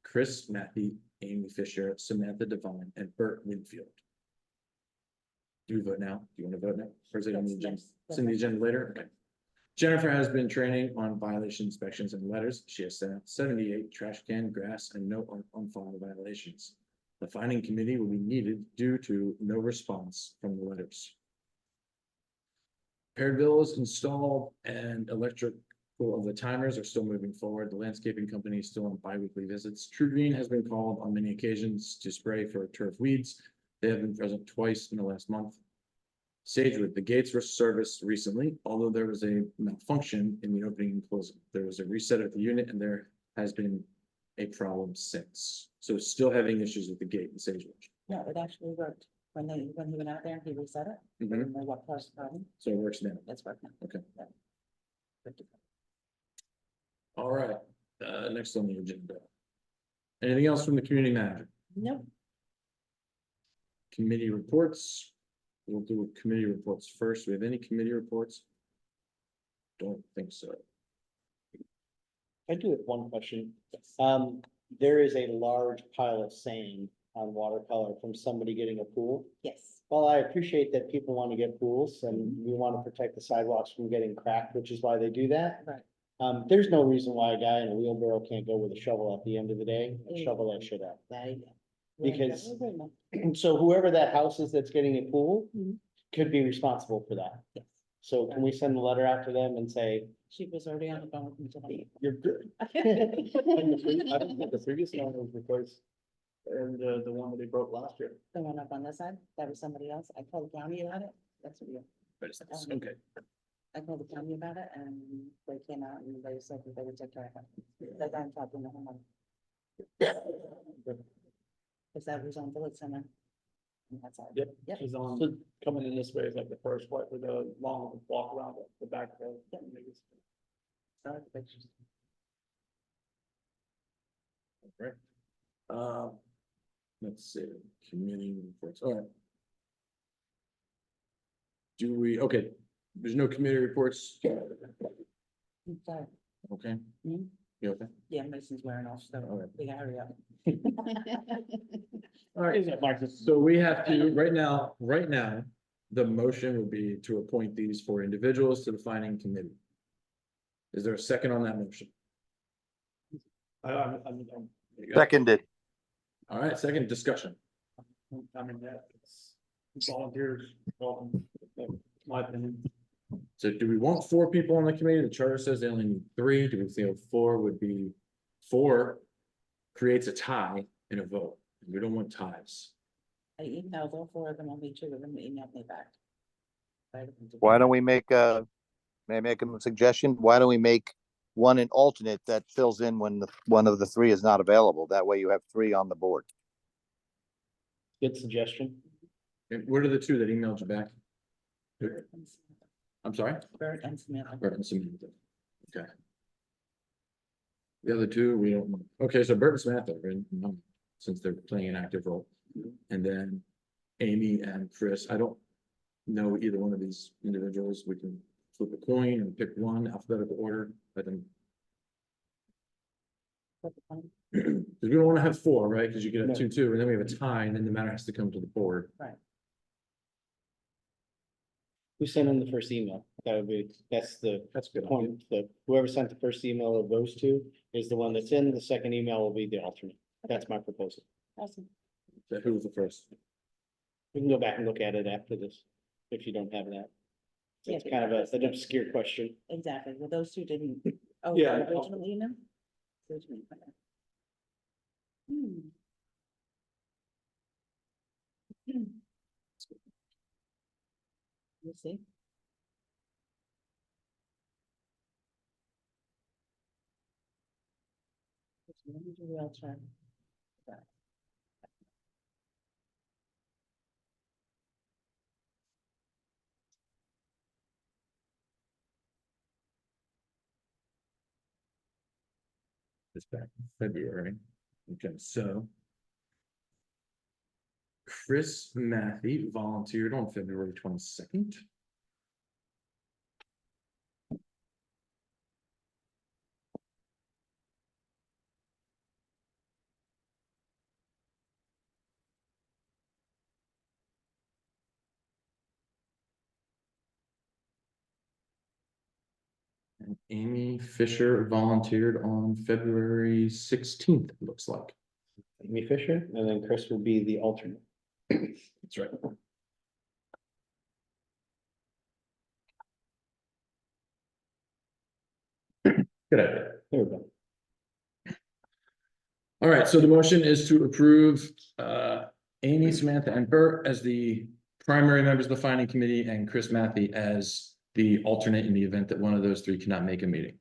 Speaker 3: Chris Matthew, Amy Fisher, Samantha Devine, and Bert Winfield. Do we vote now? Do you want to vote now? Or is it on the
Speaker 5: Yes,
Speaker 3: agenda?
Speaker 5: yes,
Speaker 3: It's in the agenda later? Okay. Jennifer has been training on violation inspections and letters. She has sent out 78 trash can, grass, and no on-file violations. The finding committee will be needed due to no response from the letters. Pairdville is installed and electrical of the timers are still moving forward. The landscaping company is still on bi-weekly visits. True Green has been called on many occasions to spray for turf weeds. They have been present twice in the last month. Sagewood, the gates were serviced recently, although there was a malfunction in the opening and closing. There was a reset of the unit and there has been a problem since. So still having issues with the gate in Sagewood.
Speaker 5: No, it actually worked. When he went out there, he reset it. I
Speaker 3: Mhm.
Speaker 5: didn't know what caused the problem.
Speaker 3: So it works now.
Speaker 5: That's working.
Speaker 3: Okay.
Speaker 5: Yeah. Good to go.
Speaker 3: All right, next on the agenda. Anything else from the community manager?
Speaker 5: Nope.
Speaker 3: Committee reports. We'll do committee reports first. Do we have any committee reports? Don't think so.
Speaker 7: I do have one question.
Speaker 5: Yes.
Speaker 7: There is a large pile of sand on watercolor from somebody getting a pool.
Speaker 5: Yes.
Speaker 7: Well, I appreciate that people want to get pools and we want to protect the sidewalks from getting cracked, which is why they do that.
Speaker 5: Right.
Speaker 7: There's no reason why a guy in a wheelbarrow can't go with a shovel at the end of the day and shovel that shit out.
Speaker 5: There you go.
Speaker 7: Because-
Speaker 5: Very much.
Speaker 7: So whoever that house is that's getting a pool
Speaker 5: Mhm.
Speaker 7: could be responsible for that.
Speaker 5: Yes.
Speaker 7: So can we send a letter out to them and say,
Speaker 5: She was already on the phone with me today.
Speaker 1: You're good. I don't think the previous one was replaced. And the one that they broke last year.
Speaker 5: The one up on this side, that was somebody else. I told the county about it. That's what you.
Speaker 3: Okay,
Speaker 5: I told the county about it and they came out and they said that they would take care of it. That I'm talking to him. Cause that was on Village Center. And that's all.
Speaker 1: Yep.
Speaker 5: Yep.
Speaker 1: She's on, coming in this way is like the first one with a long walk around the back road.
Speaker 5: Yep. Saw the pictures.
Speaker 3: right. Let's see, committee reports, all right. Do we, okay, there's no committee reports,
Speaker 5: I'm sorry.
Speaker 3: okay?
Speaker 5: Mhm.
Speaker 3: You okay?
Speaker 5: Yeah, Mason's wearing off, so
Speaker 3: All right.
Speaker 5: we gotta hurry up.
Speaker 3: All right, so we have to, right now, the motion would be to appoint these four individuals to the finding committee. Is there a second on that motion?
Speaker 1: I'm,
Speaker 3: There you go.
Speaker 4: Seconded.
Speaker 3: All right, second discussion.
Speaker 1: I mean, yeah, it's volunteers, welcome, my opinion.
Speaker 3: So do we want 4 people on the committee? The charter says they only need 3. Do we feel 4 would be 4 creates a tie in a vote? We don't want ties.
Speaker 5: I emailed all 4 of them, only 2 of them emailed me back.
Speaker 4: Why don't we make may I make a suggestion? Why don't we make one an alternate that fills in when one of the three is not available? That way you have three on the board.
Speaker 7: Good suggestion.
Speaker 3: And what are the two that emailed you back?
Speaker 5: Bert and Samantha.
Speaker 3: I'm sorry?
Speaker 5: Bert and Samantha.
Speaker 3: Bert and Samantha. Okay. The other two, we don't, okay, so Bert and Samantha, are in, since they're playing an active role. And then Amy and Chris, I don't know either one of these individuals. We can flip a coin and pick one alphabetical order, but then, because we don't want to have four, right? Because you get a
Speaker 7: No.
Speaker 3: 2-2, and then we have a tie, and then the matter has to come to the board.
Speaker 7: Who sent in the first email? That's the point, that whoever sent the first email of those two is the one that's in, the second email will be the alternate. That's my proposal.
Speaker 5: Awesome.
Speaker 3: So who was the first?
Speaker 7: We can go back and look at it after this, if you don't have that. It's
Speaker 5: Yeah,
Speaker 7: kind of an obscure question.
Speaker 5: Exactly, well, those two didn't, oh,
Speaker 1: Yeah,
Speaker 5: the original email? Original, okay. You see? Let me do the alternate.
Speaker 3: It's back in February. Okay, so. Chris Matthew volunteered on February 22nd. And Amy Fisher volunteered on February 16th, it looks like.
Speaker 7: Amy Fisher, and then Chris will be the alternate.
Speaker 3: That's right. Good idea.
Speaker 7: There we go.
Speaker 3: All right, so the motion is to approve Amy, Samantha, and Bert as the primary members of the finding committee and Chris Matthew as the alternate in the event that one of those three cannot make a meeting.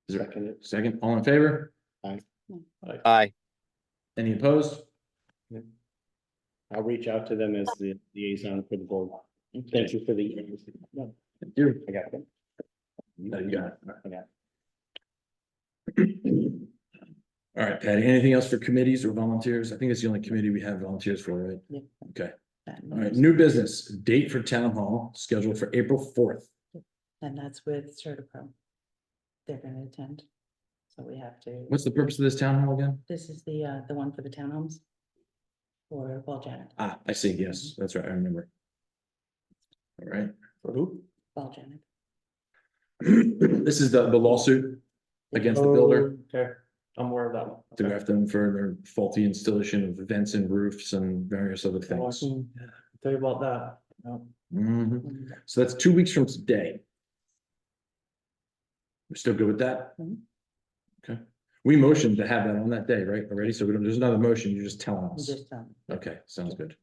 Speaker 3: Is there
Speaker 7: Second.
Speaker 3: a second? All in favor?
Speaker 4: Aye.
Speaker 3: Any opposed?
Speaker 7: I'll reach out to them as the liaison for the board. Thank you for the. No,
Speaker 3: Thank you.
Speaker 7: I got it.
Speaker 3: No, you got it.
Speaker 7: I got
Speaker 3: All right, Patty, anything else for committees or volunteers? I think it's the only committee we have volunteers for, right?
Speaker 5: Yeah.
Speaker 3: Okay,
Speaker 5: That
Speaker 3: all right,
Speaker 5: knows.
Speaker 3: new business, date for town hall scheduled for April 4th.
Speaker 5: And that's with Certapro. They're gonna attend. So we have to.
Speaker 3: What's the purpose of this town hall again?
Speaker 5: This is the one for the townhomes. For Paul Janet,
Speaker 3: Ah, I see, yes, that's right, I remember. All right. For who?
Speaker 5: Paul Janet.
Speaker 3: This is the lawsuit against the builder
Speaker 1: Okay, I'm aware of that one.
Speaker 3: to go after them for their faulty installation of vents and roofs and various other
Speaker 1: Well, I
Speaker 3: things.
Speaker 1: can tell you about that.
Speaker 3: Mhm. So that's 2 weeks from today. We're still good with that?
Speaker 5: Mhm.
Speaker 3: Okay, we motioned to have that on that day, right, already, so we don't, there's another motion, you're just telling
Speaker 5: We
Speaker 3: us.
Speaker 5: just,
Speaker 3: Okay, sounds good.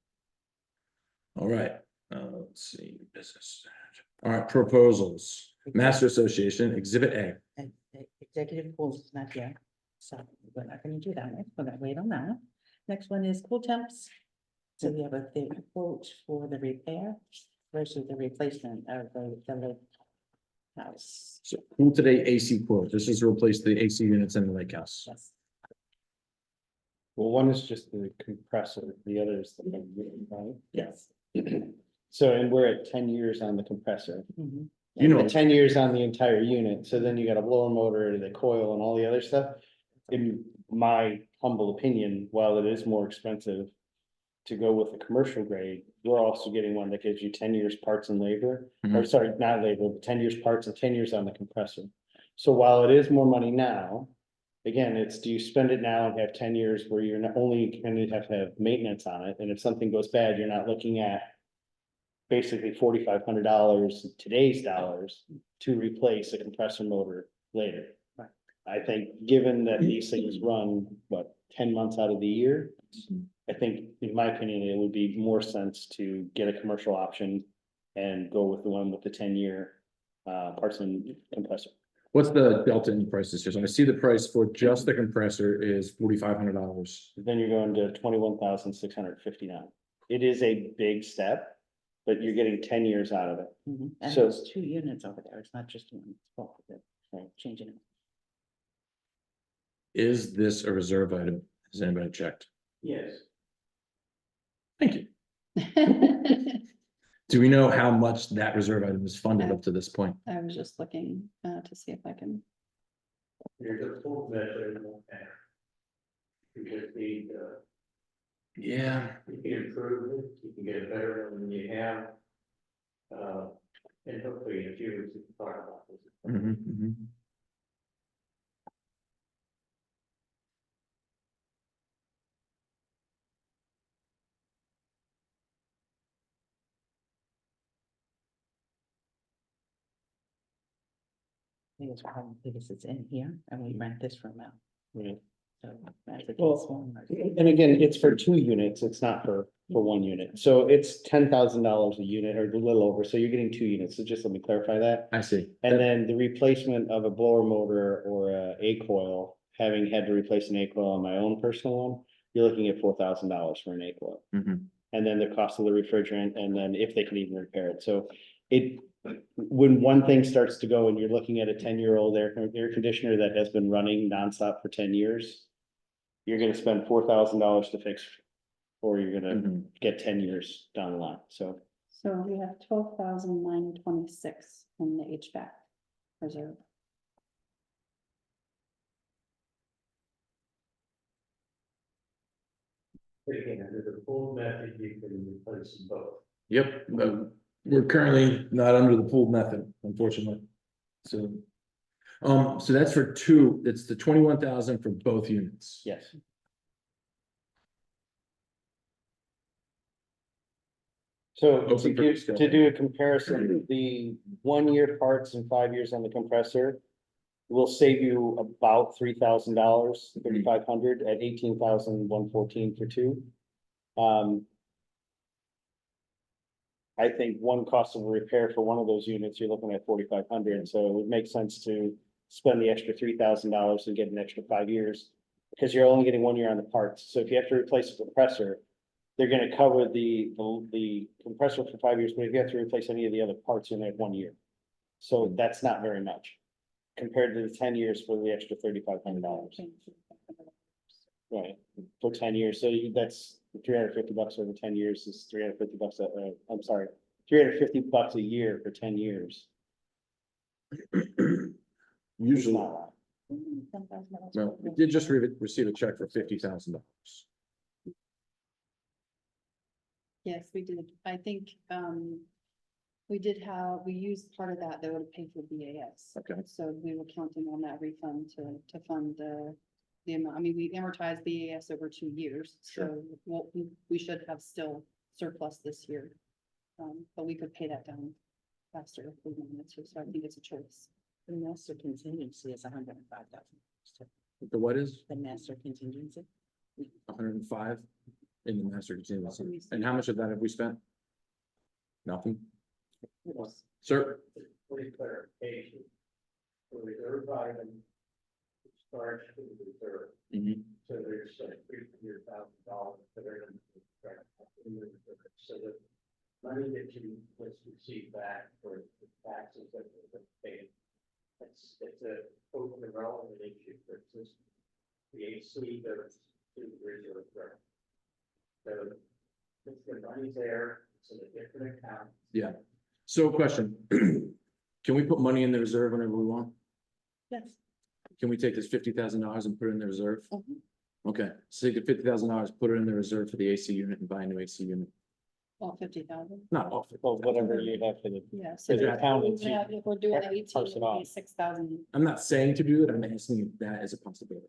Speaker 3: All right, let's see, business. All right, proposals, Master Association, Exhibit A.
Speaker 5: executive pools is not yet, so we're not gonna do that, we're gonna wait on that. Next one is cool temps. So we have a quote for the repair versus the replacement of the lake house.
Speaker 3: So cool today AC quote, this is to replace the AC units in the lake house.
Speaker 5: Yes,
Speaker 7: Well, one is just the compressor, the other is the, right?
Speaker 5: yes.
Speaker 7: So, and we're at 10 years on the compressor.
Speaker 5: Mhm.
Speaker 3: You know,
Speaker 7: And 10 years on the entire unit, so then you got a blower motor, the coil and all the other stuff. In my humble opinion, while it is more expensive to go with the commercial grade, we're also getting one that gives you 10 years parts and labor. Or
Speaker 3: Mhm.
Speaker 7: sorry, not labor, but 10 years parts and 10 years on the compressor. So while it is more money now, again, it's, do you spend it now and have 10 years where you're not only gonna have to have maintenance on it, and if something goes bad, you're not looking at basically $4,500 today's dollars to replace a compressor motor later.
Speaker 5: Right.
Speaker 7: I think, given that these things run, what, 10 months out of the year? I think, in my opinion, it would be more sense to get a commercial option and go with the one with the 10-year parts and compressor.
Speaker 3: What's the delta in prices here? So I see the price for just the compressor is $4,500.
Speaker 7: Then you're going to 21,659. It is a big step, but you're getting 10 years out of it.
Speaker 5: Mhm. And
Speaker 7: So-
Speaker 5: there's 2 units over there. It's not just one. It's both of it. Right, changing it.
Speaker 3: Is this a reserve item? Has anybody checked?
Speaker 7: Yes.
Speaker 3: Thank you. Do we know how much that reserve item is funded up to this point?
Speaker 2: I was just looking, to see if I can,
Speaker 7: There's a full measure. You just need,
Speaker 3: Yeah.
Speaker 7: you can improve it, you can get it better than you have. And hopefully in a few weeks, we can talk about this.
Speaker 3: Mhm, mhm.
Speaker 5: Biggest problem, because it's in here and we rent this room out.
Speaker 7: Right.
Speaker 5: So that's a
Speaker 7: Well,
Speaker 5: small.
Speaker 7: And again, it's for 2 units, it's not for 1 unit, so it's $10,000 a unit or a little over, so you're getting 2 units, so just let me clarify that.
Speaker 3: I see.
Speaker 7: And then the replacement of a blower motor or a coil, having had to replace an A coil on my own personal one, you're looking at $4,000 for an A coil.
Speaker 3: Mhm.
Speaker 7: And then the cost of the refrigerant, and then if they can even repair it, so it. When one thing starts to go and you're looking at a 10-year-old air conditioner that has been running nonstop for 10 years. You're gonna spend $4,000 to fix, or you're gonna
Speaker 3: Mhm.
Speaker 7: get 10 years down the line, so.
Speaker 2: so we have 12,926 in the HVAC reserve.
Speaker 7: Again, under the full method, you can replace them both.
Speaker 3: Yep, but we're currently not under the pooled method, unfortunately. So. So that's for 2, it's the 21,000 for both units.
Speaker 7: Yes. So
Speaker 3: Open for discussion.
Speaker 7: to do a comparison, the 1-year parts and 5 years on the compressor. Will save you about $3,000, 3,500 at 18,114 for 2. I think one cost of a repair for one of those units, you're looking at 4,500, so it would make sense to spend the extra $3,000 and get an extra 5 years. Because you're only getting 1 year on the parts, so if you have to replace a compressor, they're gonna cover the compressor for 5 years, but if you have to replace any of the other parts, you're gonna have 1 year. So that's not very much, compared to the 10 years for the extra $3,500. Right, for 10 years, so that's $350 over 10 years is $350 I'm sorry, $350 a year for 10 years. It's
Speaker 3: Usually,
Speaker 7: not a lot.
Speaker 3: well, we did just receive a check for $50,000.
Speaker 2: Yes, we did. I think, we used part of that would pay for BAS.
Speaker 3: Okay.
Speaker 2: So we were counting on that refund to fund the amount. I mean, we amortized BAS over 2 years, so we should have still surplus this year. But we could pay that down faster if we wanted to, so I think it's a choice.
Speaker 5: The master contingency is 105,000.
Speaker 3: The what is
Speaker 5: The master contingency.
Speaker 3: 105 in the master contingency? And how much of that have we spent? Nothing? Sir?
Speaker 7: Pretty clarification. For reserve item. Charge to the reserve,
Speaker 3: Mhm.
Speaker 7: so there's $300,000 that are in the reserve, so the money that you was received back for the taxes that were paid. It's a open and relevant issue for this. The AC goes to the reserve. So if the money's there, it's in a different account.
Speaker 3: Yeah. So question, can we put money in the reserve whenever we want?
Speaker 5: Yes.
Speaker 3: Can we take this $50,000 and put it in the reserve?
Speaker 2: Mhm.
Speaker 3: Okay, so take the $50,000, put it in the reserve for the AC unit and buy a new AC unit.
Speaker 2: Well, 50,000.
Speaker 3: Not all.
Speaker 7: Well, whatever you have for the.
Speaker 2: Yeah, so
Speaker 7: For the
Speaker 2: if
Speaker 7: account,
Speaker 2: if we're doing 18,
Speaker 7: parse it off.
Speaker 2: 6,000.
Speaker 3: I'm not saying to do it, I'm asking if that is a possibility.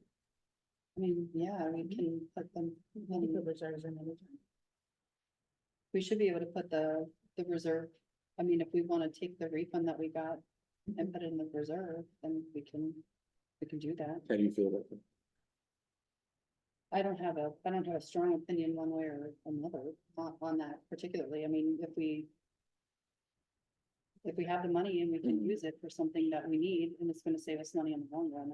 Speaker 2: I mean, yeah, we can put them,
Speaker 5: I think the reserves are managed.
Speaker 2: we should be able to put the reserve. I mean, if we want to take the refund that we got and put it in the reserve, then we can do that.
Speaker 3: How do you feel about that?
Speaker 2: I don't have a strong opinion one way or another on that particularly. I mean, if we if we have the money and we can use it for something that we need, and it's gonna save us money in the long run.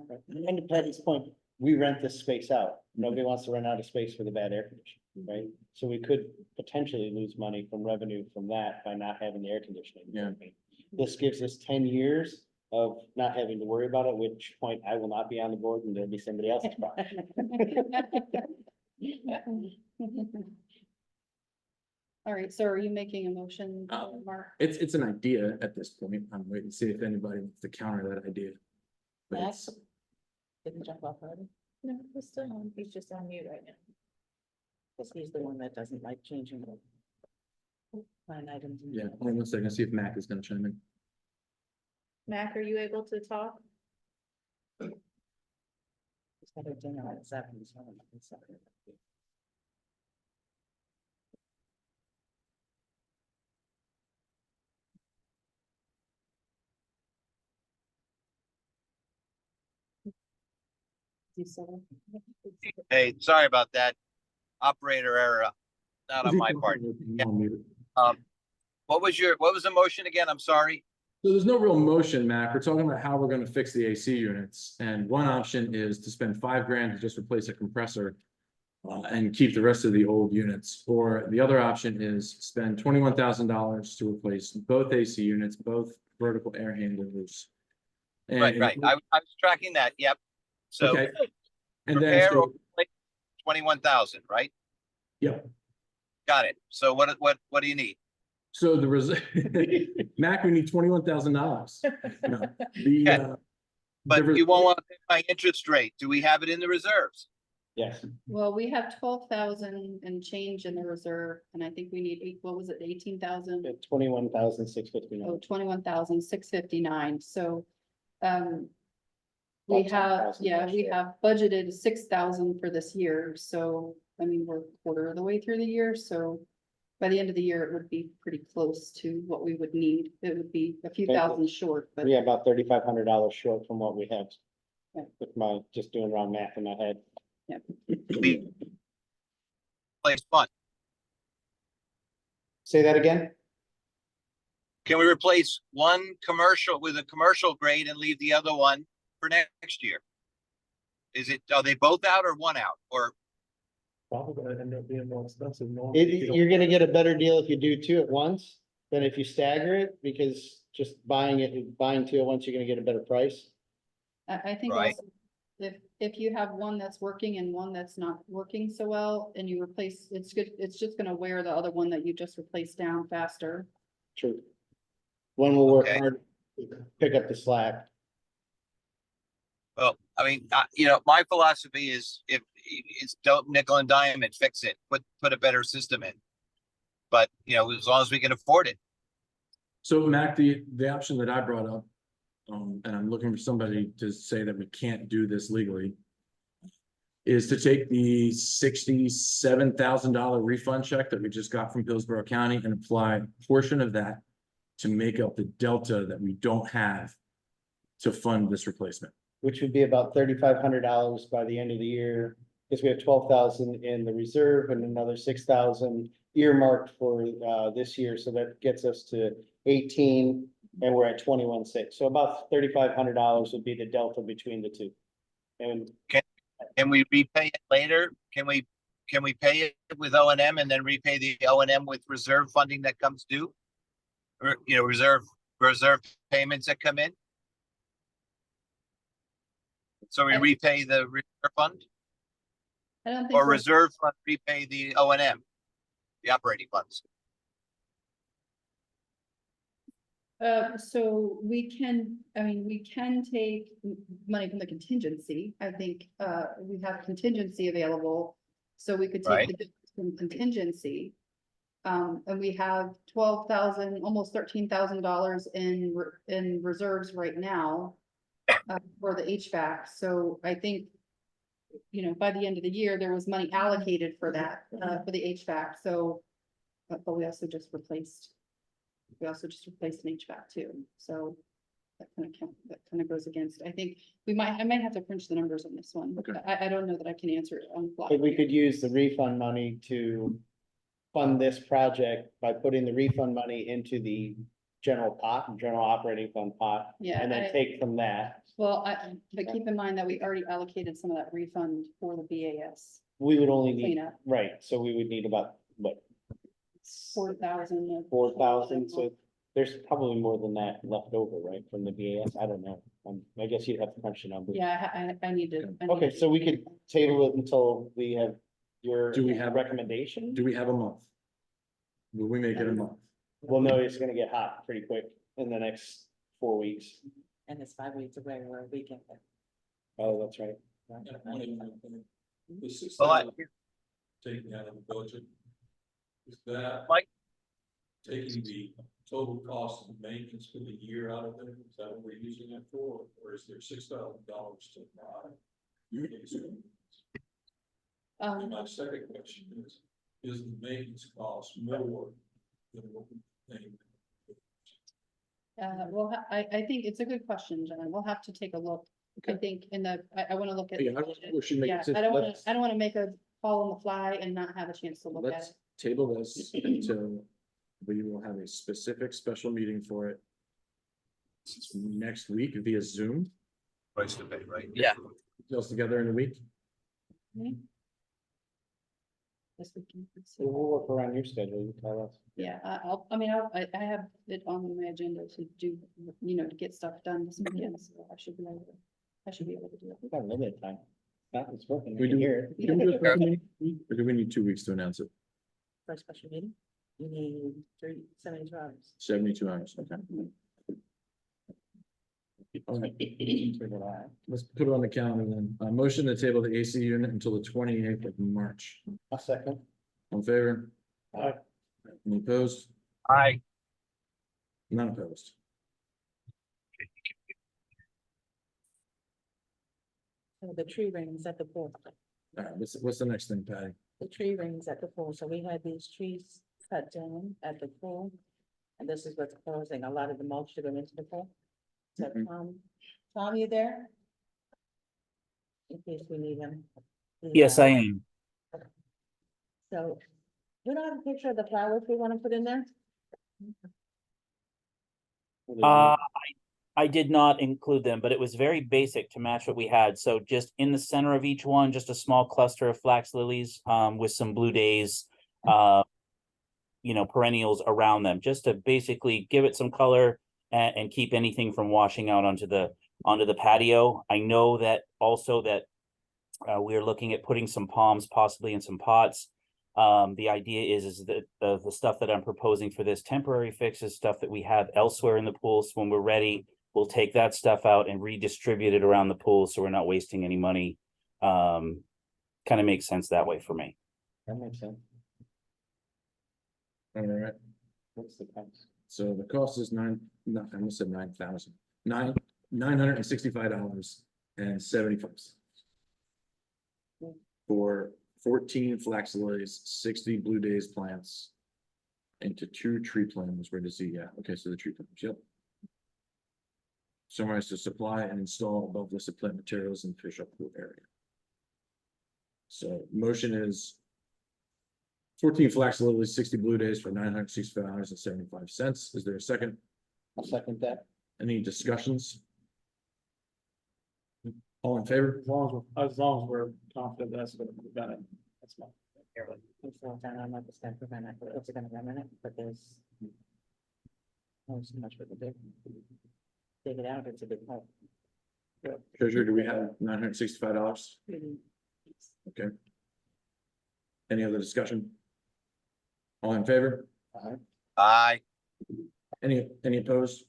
Speaker 7: And to Patty's point, we rent this space out. Nobody wants to rent out a space for the bad air conditioning, right? So we could potentially lose money from revenue from that by not having the air conditioning.
Speaker 3: Yeah.
Speaker 7: This gives us 10 years of not having to worry about it, at which point I will not be on the board and there'll be somebody else's problem.
Speaker 2: All right, so are you making a motion, Mark?
Speaker 3: It's an idea at this point. I'm waiting to see if anybody wants to counter that idea. But
Speaker 5: Max?
Speaker 3: it's,
Speaker 5: Didn't jump off already,
Speaker 8: No, he's still on, he's just on mute right now.
Speaker 5: because he's the one that doesn't like changing the line items.
Speaker 3: yeah, hold on 1 second, see if Mac is gonna chime in.
Speaker 8: Mac, are you able to talk?
Speaker 5: He's got a dinner at 7, so.
Speaker 2: You said it.
Speaker 4: Hey, sorry about that. Operator error, not on my part. What was the motion again? I'm sorry.
Speaker 3: So there's no real motion, Mac. We're talking about how we're gonna fix the AC units, and one option is to spend $5,000 to just replace a compressor. And keep the rest of the old units, or the other option is spend $21,000 to replace both AC units, both vertical air handlers. And-
Speaker 4: Right. I was tracking that. Yep. So
Speaker 3: Okay. And then,
Speaker 4: repair or
Speaker 3: so,
Speaker 4: replace 21,000, right?
Speaker 3: yeah,
Speaker 4: Got it. So what do you need?
Speaker 3: so the Mac, we need $21,000. No,
Speaker 4: But
Speaker 3: the
Speaker 4: you won't want to pay my interest rate. Do we have it in the reserves?
Speaker 7: Yes,
Speaker 2: Well, we have 12,000 and change in the reserve, and I think we need what was it, 18,000?
Speaker 7: 21,659.
Speaker 2: Oh, 21,659, so, we
Speaker 7: About
Speaker 2: have,
Speaker 7: 10,000
Speaker 2: yeah,
Speaker 7: last
Speaker 2: we
Speaker 7: year.
Speaker 2: have budgeted 6,000 for this year, so, I mean, we're a quarter of the way through the year, so. By the end of the year, it would be pretty close to what we would need, it would be a few
Speaker 7: Okay.
Speaker 2: thousand short, but.
Speaker 7: Yeah, about $3,500 short from what we have.
Speaker 2: Yeah.
Speaker 7: With my, just doing round math in my head.
Speaker 4: Place fund.
Speaker 7: Say that again?
Speaker 4: Can we replace one commercial with a commercial grade and leave the other one for next year? Are they both out or one out? Or
Speaker 1: Probably gonna end up being more expensive. normally if you don't-
Speaker 7: You're gonna get a better deal if you do two at once than if you stagger it, because just buying two at once, you're gonna get a better price.
Speaker 2: I think
Speaker 4: Right.
Speaker 2: also, if you have one that's working and one that's not working so well, and you replace, it's good, it's just gonna wear the other one that you just replaced down faster.
Speaker 7: True. One will work
Speaker 4: Okay.
Speaker 7: hard, to pick up the slack.
Speaker 4: well, I mean, my philosophy is if it's don't nickel and dime it, fix it, put a better system in. But as long as we can afford it.
Speaker 3: So Mac, the option that I brought up, and I'm looking for somebody to say that we can't do this legally, is to take the $67,000 refund check that we just got from Hillsborough County and apply a portion of that to make up the delta that we don't have to fund this replacement.
Speaker 7: Which would be about $3,500 by the end of the year, because we have 12,000 in the reserve and another 6,000 earmarked for this year, so that gets us to 18, and we're at 21,600. So about $3,500 would be the delta between the two. And
Speaker 4: Can we repay it later? Can we pay it with O&M and then repay the O&M with reserve funding that comes due? Or, reserve payments that come in? So we repay the reserve fund
Speaker 2: I don't think.
Speaker 4: or
Speaker 2: we're-
Speaker 4: reserve fund repay the O&M, the operating funds?
Speaker 2: So we can take money from the contingency. I think, we have contingency available. So we could take
Speaker 4: Right.
Speaker 2: the difference from contingency. And we have 12,000, almost $13,000 in reserves right now. For the HVAC. So I think, by the end of the year, there was money allocated for that, for the HVAC. So, but we also just replaced an HVAC too, so that kind of goes against, I think, I might have to crunch the numbers on this one.
Speaker 3: Okay.
Speaker 2: I don't know that I can answer it on the fly.
Speaker 7: but we could use the refund money to fund this project by putting the refund money into the general pot, general operating fund pot,
Speaker 2: Yeah,
Speaker 7: and then take from that.
Speaker 2: well, but keep in mind that we already allocated some of that refund for the BAS
Speaker 7: We would only need,
Speaker 2: cleanup,
Speaker 7: right, so we would need about, what,
Speaker 2: 4,000.
Speaker 7: 4,000, so there's probably more than that left over, right, from the BAS, I don't know. I guess you'd have to crunch the numbers.
Speaker 2: Yeah, I need to. I need
Speaker 7: Okay,
Speaker 2: to-
Speaker 7: so we could table it until we have your
Speaker 3: Do we have-
Speaker 7: recommendation?
Speaker 3: Do we have a month? Will we make it a month?
Speaker 7: We'll know it's gonna get hot pretty quick in the next 4 weeks.
Speaker 5: And it's 5 weeks away, we're a weekend.
Speaker 7: Oh, that's right.
Speaker 6: The six
Speaker 4: Well,
Speaker 6: thousand taken out of the budget. Is that?
Speaker 4: Mike?
Speaker 6: Taking the total cost of maintenance for the year out of there, is that what we're using it for, or is there $6,000 to buy? And my second question is the maintenance cost more than what we think?
Speaker 2: Well, I think it's a good question, John. We'll have to take a look. I think I want to look at.
Speaker 3: Yeah, I don't think we should make a
Speaker 2: Yeah,
Speaker 3: decision.
Speaker 2: I don't want to make a call on the fly and not have a chance to look at
Speaker 3: Let's
Speaker 2: it.
Speaker 3: table this until we will have a specific special meeting for it. Next week via Zoom,
Speaker 4: Price to pay, right?
Speaker 9: Yeah.
Speaker 3: all together in a week.
Speaker 2: This weekend. Let's see.
Speaker 7: We'll work around your schedule, you tell us.
Speaker 2: Yeah, I have it on my agenda to do, to get stuff done this weekend, so I should be able to do
Speaker 7: We
Speaker 2: it.
Speaker 7: got limited time. Not, it's working.
Speaker 3: We
Speaker 7: I can
Speaker 3: do-
Speaker 7: hear it.
Speaker 3: Can we do a special meeting? Or do we need 2 weeks to announce it?
Speaker 5: For a special meeting, you need 72 hours.
Speaker 3: 72 hours, okay. All right, let's put it on the calendar then. Motion to table the AC unit until the 28th of March.
Speaker 7: A second.
Speaker 3: On favor?
Speaker 7: Aye.
Speaker 3: Any opposed?
Speaker 9: Aye.
Speaker 3: None opposed.
Speaker 5: So the tree rings at the pool,
Speaker 3: All right, what's the next thing, Patty?
Speaker 5: the tree rings at the pool, so we had these trees cut down at the pool. And this is what's causing a lot of the mulch to go into the pool. So,
Speaker 3: Mhm.
Speaker 5: Tom, you there? In case we need him.
Speaker 9: Yes, I am.
Speaker 5: So, we don't have a picture of the flowers we want to put in there?
Speaker 9: I did not include them, but it was very basic to match what we had. So just in the center of each one, just a small cluster of flax lilies, with some blue days, perennials around them, just to basically give it some color and keep anything from washing out onto the patio. I know that also that we are looking at putting some palms possibly in some pots. The idea is that the stuff that I'm proposing for this temporary fix is stuff that we have elsewhere in the pool. So when we're ready, we'll take that stuff out and redistribute it around the pool, so we're not wasting any money. Kind of makes sense that way for me.
Speaker 7: That makes sense.
Speaker 3: All right,
Speaker 7: What's the price?
Speaker 3: so the cost is I almost said 9,000, $965.75. For 14 flax lilies, 60 blue days plants. Into 2 tree planters, where to see, yeah, okay, so the tree planters, yep. Summarize to supply and install above listed plant materials in fish up pool area. So motion is 14 flax lilies, 60 blue days for $965.75. Is there a second?
Speaker 7: I'll second that.
Speaker 3: Any discussions? All in favor?
Speaker 1: As long as we're confident that's gonna prevent it, that's fine.
Speaker 5: It's all done, I'm not just gonna prevent it, but it's gonna remnant it, but there's. Oh, so much we can do. Take it out, it's a big help.
Speaker 3: Treasurer, do we have $965? Okay. Any other discussion? All in favor?
Speaker 4: Aye.
Speaker 3: Any opposed?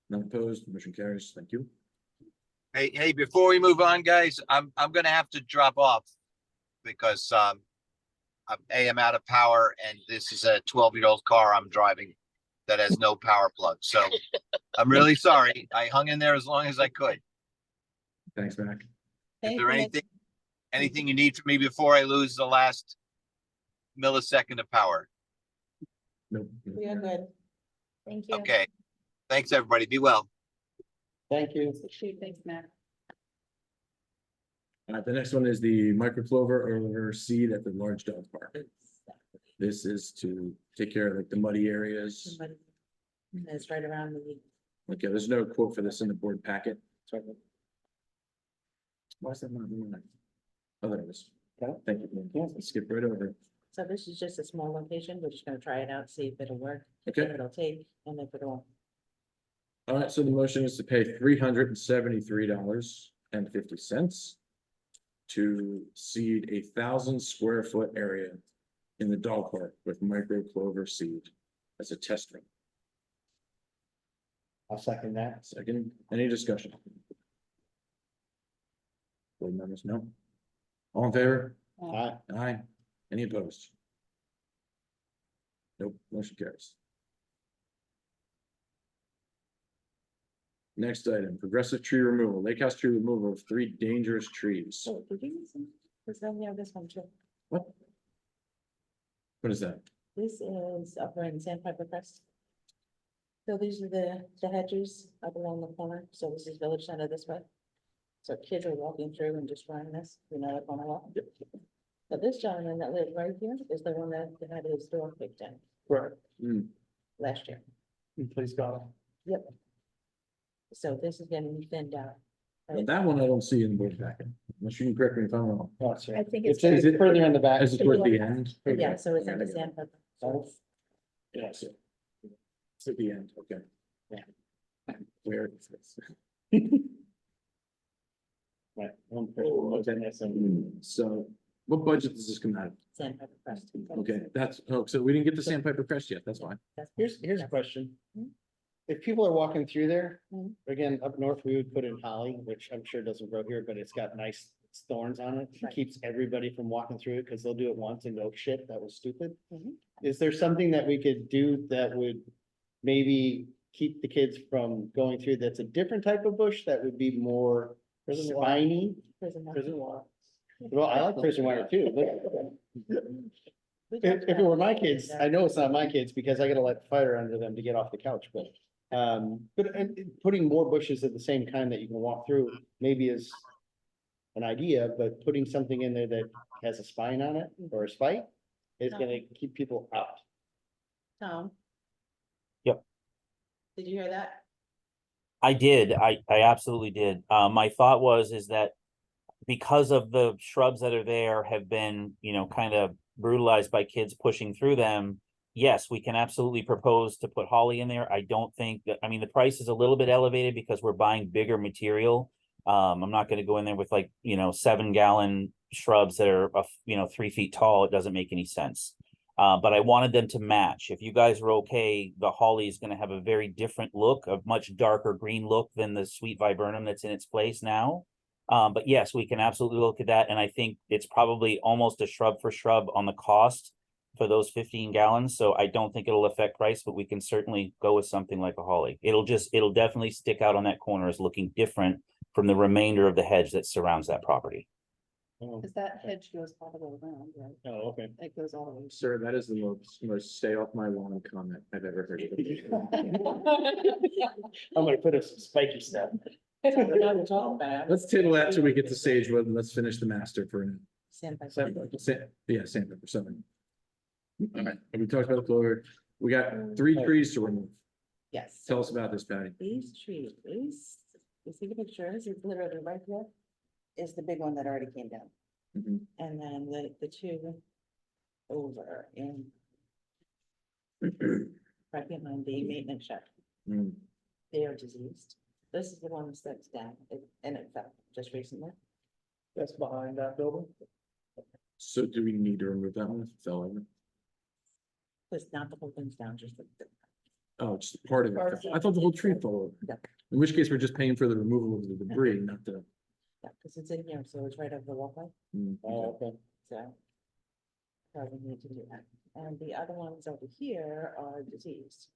Speaker 3: None opposed, motion carries, thank you.
Speaker 4: Hey, before we move on, guys, I'm gonna have to drop off because, I'm out of power and this is a 12-year-old car I'm driving that has no power plug. So I'm really sorry. I hung in there as long as I could.
Speaker 3: Thanks, Mac.
Speaker 4: Is there anything you need from me before I lose the last millisecond of power?
Speaker 3: Nope.
Speaker 5: We are good.
Speaker 8: Thank you.
Speaker 4: Okay. Thanks, everybody. Be well.
Speaker 7: Thank you.
Speaker 2: Thanks, Matt.
Speaker 3: The next one is the microclover or seed at the large dog park. This is to take care of like the muddy areas.
Speaker 5: And it's right around the,
Speaker 3: Okay, there's no quote for this in the board packet. Why is that not in there? Oh, there it is. Thank you. Yeah, let's skip right over.
Speaker 5: so this is just a small location. We're just gonna try it out, see if it'll work,
Speaker 3: Okay.
Speaker 5: if it'll take, and if it'll.
Speaker 3: All right, so the motion is to pay $373.50 to seed 1,000 square foot area in the dog park with micro clover seed as a test run.
Speaker 7: I'll second that.
Speaker 3: Second, any discussion? Board members, no? All in favor?
Speaker 7: Aye.
Speaker 3: Aye. Any opposed? Nope, motion carries. Next item, progressive tree removal, lake house tree removal of 3 dangerous trees.
Speaker 5: Oh, did you use some? Because then we have this one too.
Speaker 3: What? What is that?
Speaker 5: This is up in Sandpiper Crest. So these are the hedges up along the corner. So this is Village Center this way. So kids are walking through and just running this, you know, up on a wall. But this gentleman that lived right here is the one that had his door kicked in
Speaker 1: Right.
Speaker 5: last year.
Speaker 1: Please God.
Speaker 5: Yep. So this is getting thinned out.
Speaker 3: Well, that one I don't see in the board packet, unless you can correct me if I'm wrong.
Speaker 7: Oh, it's
Speaker 8: I think it's.
Speaker 7: It's further in the back.
Speaker 3: Is it towards the end?
Speaker 5: Yeah, so it's in the Sandpiper.
Speaker 3: Yeah, I see. It's at the end, okay.
Speaker 7: Yeah.
Speaker 3: Where is this?
Speaker 7: Right, one person was in this and
Speaker 3: So what budget does this come out of?
Speaker 5: Sandpiper Crest.
Speaker 3: Okay, that's, oh, so we didn't get the Sandpiper Crest yet, that's fine.
Speaker 7: here's a question.
Speaker 5: Mhm.
Speaker 7: If people are walking through there,
Speaker 5: Mhm.
Speaker 7: again, up north, we would put in holly, which I'm sure doesn't grow here, but it's got nice thorns on it. It
Speaker 5: Right.
Speaker 7: keeps everybody from walking through it because they'll do it once and go, shit, that was stupid.
Speaker 5: Mhm.
Speaker 7: Is there something that we could do that would maybe keep the kids from going through that's a different type of bush that would be more spiny?
Speaker 5: Prison Walk.
Speaker 1: Prison wall.
Speaker 7: Well, I like prison wire too, but
Speaker 5: We
Speaker 7: if
Speaker 5: talked
Speaker 7: it were
Speaker 5: about
Speaker 7: my
Speaker 5: that.
Speaker 7: kids, I know it's not my kids because I gotta light the fire under them to get off the couch, but. Putting more bushes of the same kind that you can walk through maybe is an idea, but putting something in there that has a spine on it or a spike is gonna keep people out.
Speaker 5: Tom?
Speaker 9: Yep.
Speaker 5: Did you hear that?
Speaker 9: I did, I absolutely did. My thought is that because of the shrubs that are there have been, you know, kind of brutalized by kids pushing through them. Yes, we can absolutely propose to put holly in there. I don't think that, I mean, the price is a little bit elevated because we're buying bigger material. I'm not gonna go in there with like, 7-gallon shrubs that are, 3 feet tall. It doesn't make any sense. But I wanted them to match. If you guys are okay, the holly is gonna have a very different look, a much darker green look than the sweet viburnum that's in its place now. But yes, we can absolutely look at that, and I think it's probably almost a shrub for shrub on the cost for those 15 gallons, so I don't think it'll affect price, but we can certainly go with something like a holly. It'll definitely stick out on that corner as looking different from the remainder of the hedge that surrounds that property.
Speaker 2: Cause that hedge goes all the way around, right?
Speaker 7: Oh, okay.
Speaker 2: It goes all the way.
Speaker 3: Sir, that is the most stay off my lawn comment I've ever heard.
Speaker 7: I'm gonna put up some spiky stuff.
Speaker 3: Let's table that till we get to Sagewood and let's finish the master for now.
Speaker 5: Sandpiper.
Speaker 3: Yeah, Sandpiper, something. All right, and we talked about the clover. We got 3 trees to remove.
Speaker 5: Yes.
Speaker 3: Tell us about this, Patty.
Speaker 5: These trees, you see the pictures, it's literally right here, is the big one that already came down.
Speaker 3: Mhm.
Speaker 5: And then the two over in right behind the maintenance shed,
Speaker 3: Mm.
Speaker 5: they are diseased. This is the one that's down, and it fell just recently.
Speaker 1: That's behind that building.
Speaker 3: So do we need to remove that one if it fell over?
Speaker 5: It's not the whole thing's down, just the.
Speaker 3: Oh, just part of it.
Speaker 5: Part of it.
Speaker 3: I thought the whole tree fell over.
Speaker 5: Yeah.
Speaker 3: In which case, we're just paying for the removal of the debris, not the.
Speaker 5: Yeah, because it's in here, so it's right over the walkway,
Speaker 7: Oh, okay.
Speaker 5: so. Probably need to do that. And the other ones over here are diseased.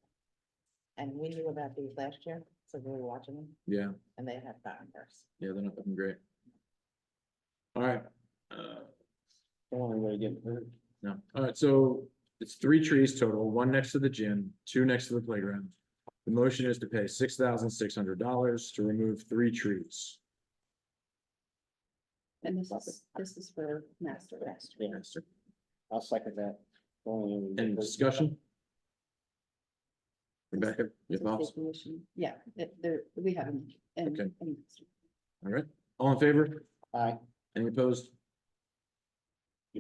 Speaker 5: And we knew about these last year, so we were watching them,
Speaker 3: Yeah,
Speaker 5: and they have gotten worse.
Speaker 3: yeah, they're not looking great. All right.
Speaker 7: Don't want anybody getting hurt.
Speaker 3: No, all right, so it's 3 trees total, 1 next to the gym, 2 next to the playground. The motion is to pay $6,600 to remove 3 trees.
Speaker 2: And this is for master.
Speaker 3: Yes, sir.
Speaker 7: I'll second that.
Speaker 3: Any discussion? Rebecca, your thoughts?
Speaker 2: Yeah, there, we have.
Speaker 3: Okay. All right, all in favor?
Speaker 7: Aye.
Speaker 3: Any opposed?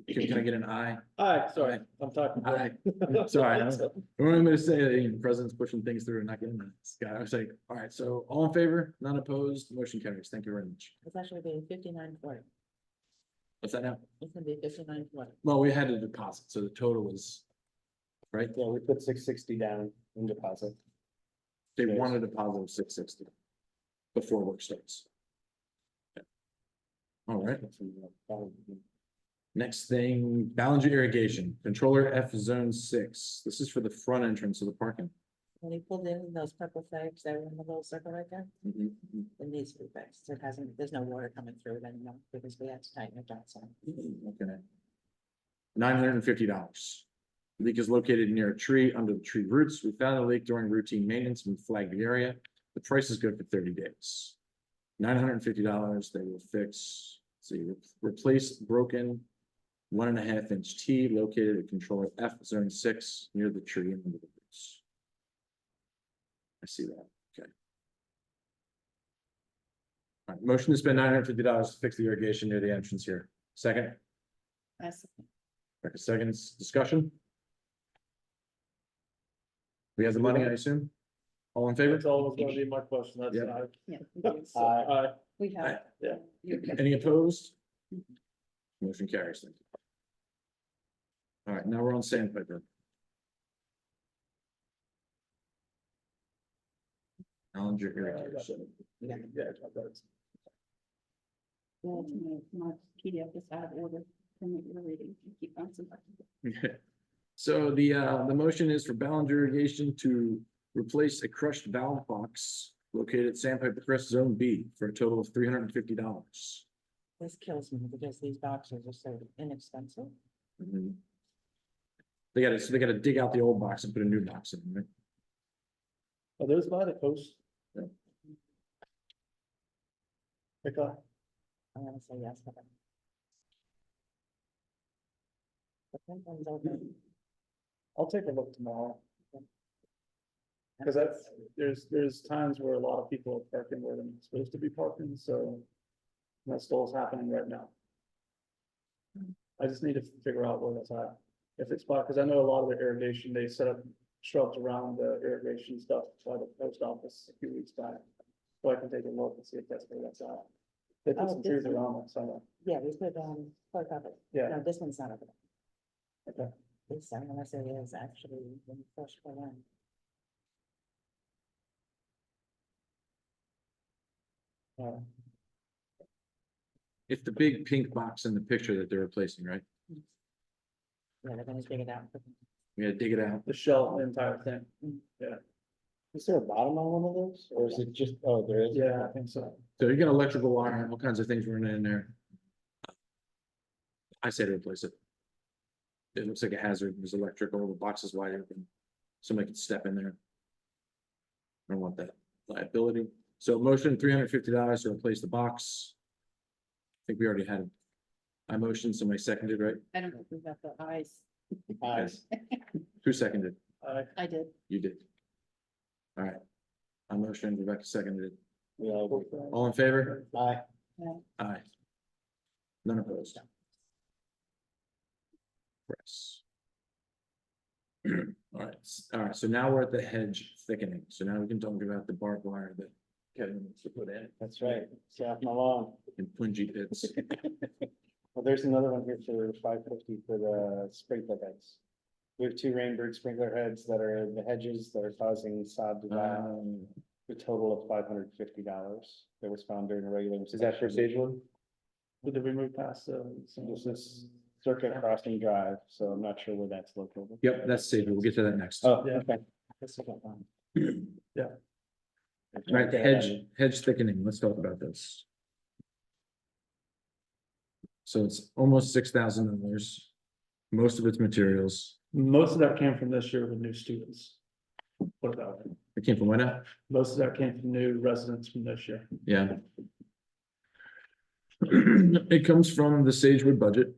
Speaker 3: Can I get an aye?
Speaker 1: Aye, sorry, I'm talking.
Speaker 3: Aye. Sorry, I'm gonna say that the president's pushing things through and not getting this guy. I was like, all right, so all in favor, none opposed, motion carries. Thank you very much.
Speaker 5: It's actually being 59.40.
Speaker 3: What's that now?
Speaker 5: It's gonna be 59.40.
Speaker 3: Well, we had a deposit, so the total is, right?
Speaker 7: Yeah, we put 660 down in deposit.
Speaker 3: They
Speaker 7: Yes.
Speaker 3: want a deposit of 660 before work starts. Yeah. All right, next thing, Ballinger irrigation, controller F zone 6. This is for the front entrance of the parking.
Speaker 5: When you pulled in those purple flags that were in the little circle right there, it needs to be fixed. It hasn't, there's no water coming through it anymore because we had to tighten it down some.
Speaker 3: Okay. $950. Leak is located near a tree under the tree roots. We found the leak during routine maintenance and flagged the area. The price is good for 30 days. $950, they will fix, let's see, replace broken 1.5 inch T located at controller F zone 6 near the tree and under the roots. I see that, okay. All right, motion to spend $950 to fix the irrigation near the entrance here. Second, Rebecca seconds, discussion? We have the money, I assume? All in favor?
Speaker 1: That's always gonna be my question, that's.
Speaker 3: Yeah.
Speaker 1: aye.
Speaker 2: Yeah, we do.
Speaker 1: So, aye.
Speaker 2: We have.
Speaker 1: Yeah.
Speaker 3: Any opposed? Motion carries. Thank you. All right, now we're on sandpaper. Ballinger irrigation.
Speaker 1: Yeah, that's-
Speaker 2: Well, my PDF is out of order from what you're reading. Keep on some.
Speaker 3: So the motion is for Ballinger irrigation to replace a crushed valve box located at Sandpiper Crest Zone B for a total of $350.
Speaker 5: This kills me because these boxes are so inexpensive.
Speaker 3: They gotta dig out the old box and put a new box in, right?
Speaker 1: Are those by the coast?
Speaker 3: Yeah.
Speaker 1: Okay.
Speaker 5: I'm gonna say yes. But the pink one's open.
Speaker 1: I'll take a look tomorrow. Cause there's times where a lot of people are parking where they're not supposed to be parking, so. That stall's happening right now. I just need to figure out where that's at. If it's by, cause I know a lot of the irrigation, they set up shrubs around the irrigation stuff by the post office a few weeks back. So I can take a look and see if that's where that's at. They put
Speaker 5: Oh,
Speaker 1: some trees
Speaker 5: this-
Speaker 1: around it somewhere.
Speaker 5: Yeah, we put, plug of it.
Speaker 1: Yeah.
Speaker 5: No, this one's not over there.
Speaker 1: Okay.
Speaker 5: This, I'm gonna say is actually when you first put in.
Speaker 3: It's the big pink box in the picture that they're replacing, right?
Speaker 5: Yeah, they're gonna dig it out.
Speaker 3: We gotta dig it out.
Speaker 1: The shell, the entire thing.
Speaker 7: Is there a bottom on one of those, or is it just, oh, there is?
Speaker 1: Yeah, I think so.
Speaker 3: So you got electrical wire, all kinds of things running in there. I say to replace it. It looks like a hazard. There's electrical, the box is wide open. Somebody could step in there. I don't want that liability. So motion $350 to replace the box. I think we already had. I motioned, somebody seconded, right?
Speaker 2: I don't know if we got the eyes.
Speaker 7: Aye.
Speaker 3: Who seconded?
Speaker 2: I did.
Speaker 3: You did. All right. I motioned, Rebecca seconded it.
Speaker 7: We all agree.
Speaker 3: All in favor?
Speaker 7: Aye.
Speaker 3: Aye. None opposed. Press. All right, so now we're at the hedge thickening, so now we can talk about the barbed wire that Kevin needs to put in
Speaker 7: That's right, South Malone.
Speaker 3: in Punji pits.
Speaker 7: Well, there's another one here for $550 for the sprinkler heads. We have 2 Rainbird sprinkler heads that are in the hedges that are causing sod to die. A total of $550 that was found during a regular. Is that for Sagewood?
Speaker 1: Did we move past
Speaker 7: This is Circuit Crossing Drive, so I'm not sure where that's located.
Speaker 3: Yep, that's safe, we'll get to that next.
Speaker 7: Oh,
Speaker 1: Yeah.
Speaker 7: okay.
Speaker 5: This is what one.
Speaker 3: All right, hedge thickening, let's talk about this. So it's almost $6,000. Most of it's materials.
Speaker 1: Most of that came from this year with new students. What about it?
Speaker 3: It came from when now?
Speaker 1: Most of that came from new residents from this year.
Speaker 3: Yeah. It comes from the Sagewood budget,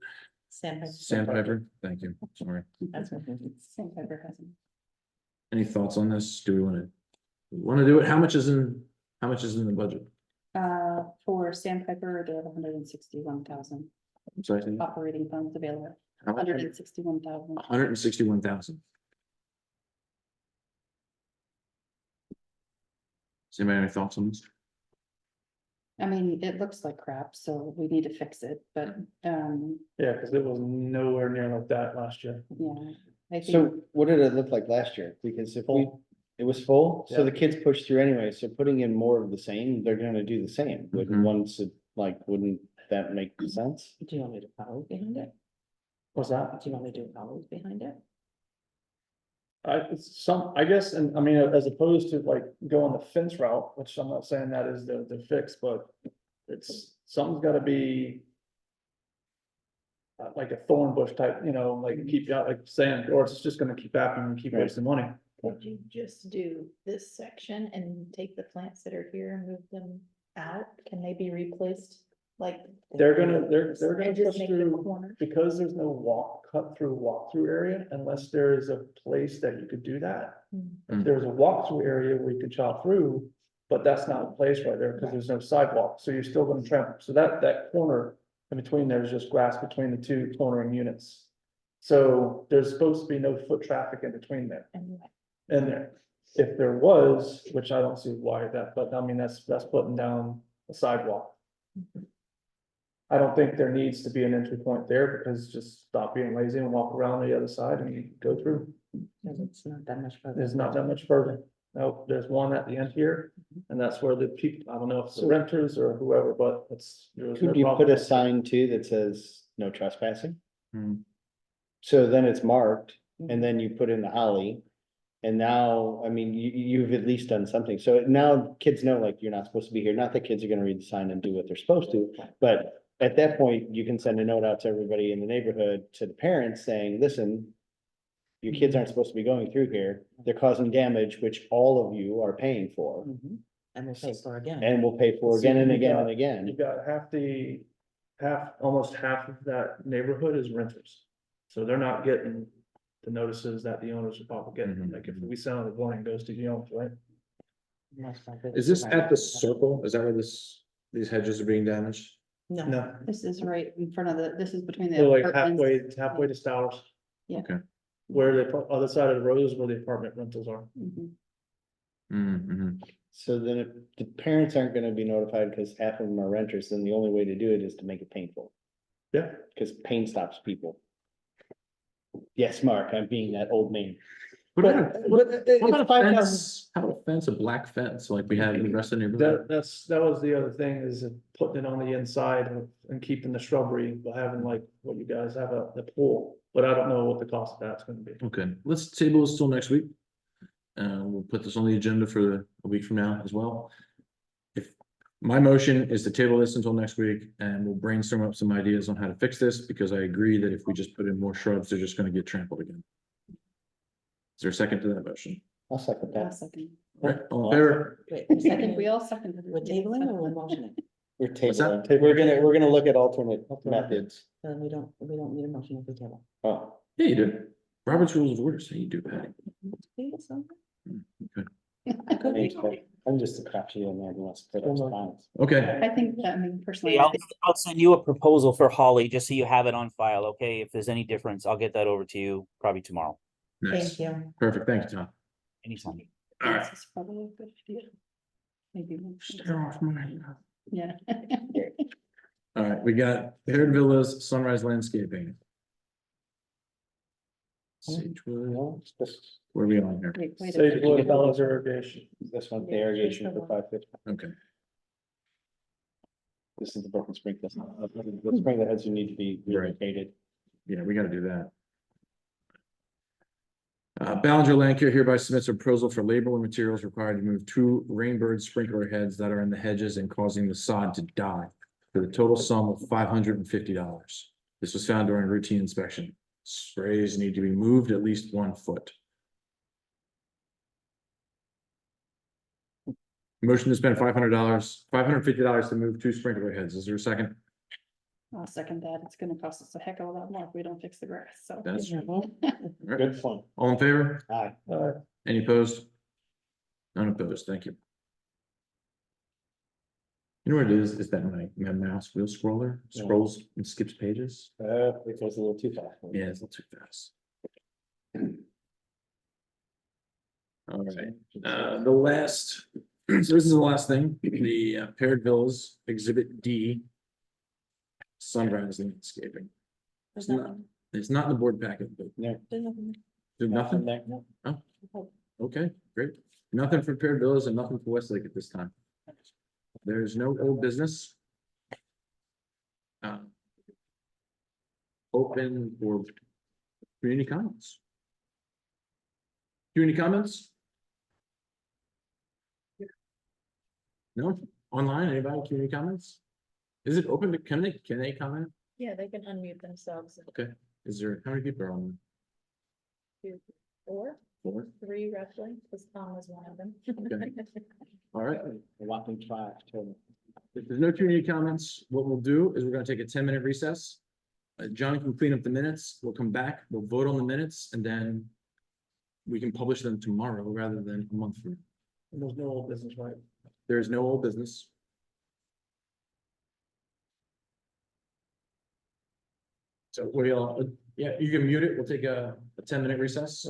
Speaker 5: Sandpiper.
Speaker 3: Sandpiper, thank you, sorry.
Speaker 5: That's what it is.
Speaker 2: Sandpiper hasn't.
Speaker 3: Any thoughts on this? Do we want to do it? How much is in the budget?
Speaker 2: For Sandpiper, they have 161,000
Speaker 3: I'm sorry,
Speaker 2: operating funds available,
Speaker 3: how much?
Speaker 2: 161,000.
Speaker 3: 161,000. Does anybody have any thoughts on this?
Speaker 2: I mean, it looks like crap, so we need to fix it, but,
Speaker 1: Yeah, cause it was nowhere near like that last year.
Speaker 2: yeah. I
Speaker 7: So
Speaker 2: think,
Speaker 7: what did it look like last year? Because if we,
Speaker 1: Full.
Speaker 7: it was full, so
Speaker 1: Yeah.
Speaker 7: the kids pushed through anyway, so putting in more of the same, they're gonna do the same. Wouldn't
Speaker 3: Mhm.
Speaker 7: once, wouldn't that make sense?
Speaker 5: Do you want me to follow behind it?
Speaker 1: What's that?
Speaker 5: Do you want me to do follows behind it?
Speaker 1: I guess, and I mean, as opposed to like going the fence route, which I'm not saying that is the fix, but something's gotta be. Like a thorn bush type, like keep out, like saying, or it's just gonna keep happening and keep
Speaker 7: Right.
Speaker 1: wasting money.
Speaker 8: Could you just do this section and take the plants that are here and move them out? Can they be replaced? Like,
Speaker 1: They're gonna
Speaker 8: and just
Speaker 1: push
Speaker 8: make the
Speaker 1: through,
Speaker 8: corner?
Speaker 1: because there's no walk-through area, unless there is a place that you could do that.
Speaker 8: Hmm.
Speaker 1: If there's a walk-through area where you could chop through, but that's not a place right there, because there's no sidewalk, so you're still gonna trample, so that corner in between there is just grass between the two cornering units. So there's supposed to be no foot traffic in between there,
Speaker 8: And
Speaker 1: in there. If there was, which I don't see why that, but I mean, that's putting down a sidewalk. I don't think there needs to be an entry point there, because just stop being lazy and walk around the other side and go through.
Speaker 5: Because it's not that much further.
Speaker 1: There's not that much further. No, there's one at the end here, and that's where the people, I don't know if it's the renters or whoever, but it's. there's no
Speaker 7: Could you put
Speaker 1: problem.
Speaker 7: a sign too that says no trespassing?
Speaker 3: Hmm.
Speaker 7: So then it's marked, and then you put in the holly. And now, I mean, you've at least done something. So now kids know, like, you're not supposed to be here. Not that kids are gonna read the sign and do what they're supposed to. But at that point, you can send a note out to everybody in the neighborhood, to the parents saying, listen. Your kids aren't supposed to be going through here. They're causing damage, which all of you are paying for.
Speaker 5: Mhm. And we'll pay for again.
Speaker 7: And will pay for
Speaker 1: See,
Speaker 7: again and
Speaker 1: you
Speaker 7: again
Speaker 1: got-
Speaker 7: and again.
Speaker 1: You've got almost half of that neighborhood is renters. So they're not getting the notices that the owners are probably getting,
Speaker 3: Mhm.
Speaker 1: like if we send out a warning, goes to the owners, right?
Speaker 5: Most of it
Speaker 3: Is this
Speaker 5: right.
Speaker 3: at the circle? Is that where these hedges are being damaged?
Speaker 5: No,
Speaker 1: No,
Speaker 2: this is right in front of this is between the.
Speaker 1: so like
Speaker 2: apartments.
Speaker 1: halfway to Stowers.
Speaker 2: Yeah.
Speaker 3: Okay.
Speaker 1: Where the other side of the road is where the apartment rentals are.
Speaker 2: Mhm.
Speaker 3: Mm-hmm.
Speaker 7: So then if the parents aren't gonna be notified because half of them are renters, then the only way to do it is to make it painful.
Speaker 1: Yeah.
Speaker 7: Because pain stops people. Yes, Mark, I'm being that old man.
Speaker 3: What about
Speaker 7: It's
Speaker 3: a
Speaker 7: 5,000.
Speaker 3: fence? How about a fence, a black fence like we have in the rest of the neighborhood?
Speaker 1: That was the other thing, is putting it on the inside and keeping the shrubbery, but having like what you guys have the pool. But I don't know what the cost of that's gonna be.
Speaker 3: Okay, let's table this till next week. We'll put this on the agenda for a week from now as well. If my motion is to table this until next week, and we'll brainstorm up some ideas on how to fix this, because I agree that if we just put in more shrubs, they're just gonna get trampled again. Is there a second to that motion?
Speaker 7: I'll second
Speaker 2: I'll
Speaker 7: that.
Speaker 2: second.
Speaker 3: All right, all in favor?
Speaker 5: wait,
Speaker 2: I think we all seconded. it.
Speaker 5: we're tabling or we're motioning?
Speaker 7: We're
Speaker 3: What's that?
Speaker 7: tabling. We're gonna look at alternate methods.
Speaker 5: Then we don't need a motion if we table.
Speaker 7: Oh,
Speaker 3: Yeah, you do. Robert's Rules of Order say you do, Patty.
Speaker 5: Please, okay.
Speaker 3: Okay.
Speaker 7: thanks, Paul. I'm just a crapshoot man who wants to put up signs.
Speaker 3: Okay,
Speaker 2: I think that, I mean, personally,
Speaker 9: Hey,
Speaker 2: I
Speaker 9: I'll,
Speaker 2: think
Speaker 9: I'll send you a proposal for Holly, just so you have it on file, okay? If there's any difference, I'll get that over to you probably tomorrow,
Speaker 3: nice,
Speaker 5: Thank you.
Speaker 3: perfect, thank you, Tom.
Speaker 9: anytime.
Speaker 3: All right.
Speaker 2: this is probably a good idea. Maybe.
Speaker 3: Stay off my.
Speaker 2: Yeah.
Speaker 3: All right, we got Heritage Villas, Sunrise Landscaping. Sagewood,
Speaker 7: Well, it's just
Speaker 3: where are we on here?
Speaker 2: Wait, wait a
Speaker 1: Sage
Speaker 2: second.
Speaker 1: wood, Fellows irrigation.
Speaker 7: this one, the
Speaker 2: Yeah,
Speaker 7: irrigation
Speaker 2: here's the
Speaker 7: for
Speaker 2: one.
Speaker 7: 550.
Speaker 3: Okay,
Speaker 7: This is the broken sprinkler. The sprinkler heads you need to be
Speaker 3: Right.
Speaker 7: relocated.
Speaker 3: yeah, we gotta do that. Ballinger Land Care hereby submits a proposal for labor and materials required to move 2 Rainbird sprinkler heads that are in the hedges and causing the sod to die for the total sum of $550. This was found during routine inspection. Sprays need to be moved at least 1 foot. Motion to spend $550 to move 2 sprinkler heads. Is there a second?
Speaker 2: I'll second that. It's gonna cost us a heck of a lot more if we don't fix the grass, so.
Speaker 3: That's
Speaker 5: Mhm.
Speaker 3: All right.
Speaker 7: Good fun.
Speaker 3: All in favor?
Speaker 7: Aye.
Speaker 3: Any opposed? None opposed, thank you. You know what it is? Is that my mouse wheel scroller
Speaker 7: Yeah.
Speaker 3: scrolls and skips pages?
Speaker 7: It goes a little too fast.
Speaker 3: Yeah, it's a little too fast. All right, the last, so this is the last thing, the paired villas, exhibit D. Sunrise landscaping.
Speaker 8: There's
Speaker 3: No.
Speaker 8: nothing.
Speaker 3: It's not in the board packet, but
Speaker 7: No.
Speaker 8: There's nothing.
Speaker 3: there's nothing.
Speaker 7: there.
Speaker 3: Oh, okay, great. Nothing for paired villas and nothing for Westlake at this time. There's no old business. Open for community comments. Community comments? No, online, anybody, community comments? Is it open to, can they comment?
Speaker 8: Yeah, they can unmute themselves.
Speaker 3: Okay, is there, how many people are on?
Speaker 8: Four,
Speaker 3: 4?
Speaker 8: three roughly, because Tom was one of them.
Speaker 3: Okay. All right,
Speaker 7: A whopping 5 total.
Speaker 3: if there's no community comments, what we'll do is we're gonna take a 10-minute recess. John can clean up the minutes, we'll come back, we'll vote on the minutes, and then we can publish them tomorrow rather than a month from now.
Speaker 1: And there's no old business, right?
Speaker 3: There is no old business. So what do y'all, yeah, you can mute it, we'll take a 10-minute recess.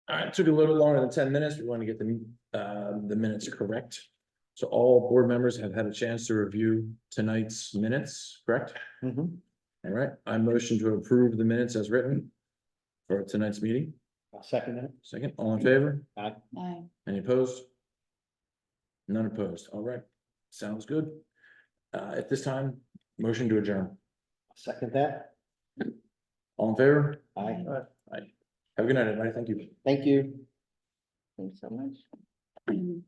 Speaker 3: All right, took a little longer than 10 minutes. We want to get the minutes correct. So all board members have had a chance to review tonight's minutes, correct?
Speaker 7: Mhm.
Speaker 3: All right, I motion to approve the minutes as written for tonight's meeting.
Speaker 7: I'll second that.
Speaker 3: Second, all in favor?
Speaker 2: Aye.
Speaker 3: Any opposed? None opposed. All right, sounds good. At this time, motion to adjourn.
Speaker 7: Second that.
Speaker 3: All in favor?
Speaker 7: Aye.
Speaker 3: Aye. Have a good night, everybody. Thank you.
Speaker 7: Thank you.
Speaker 5: Thanks so much.
Speaker 2: Mm.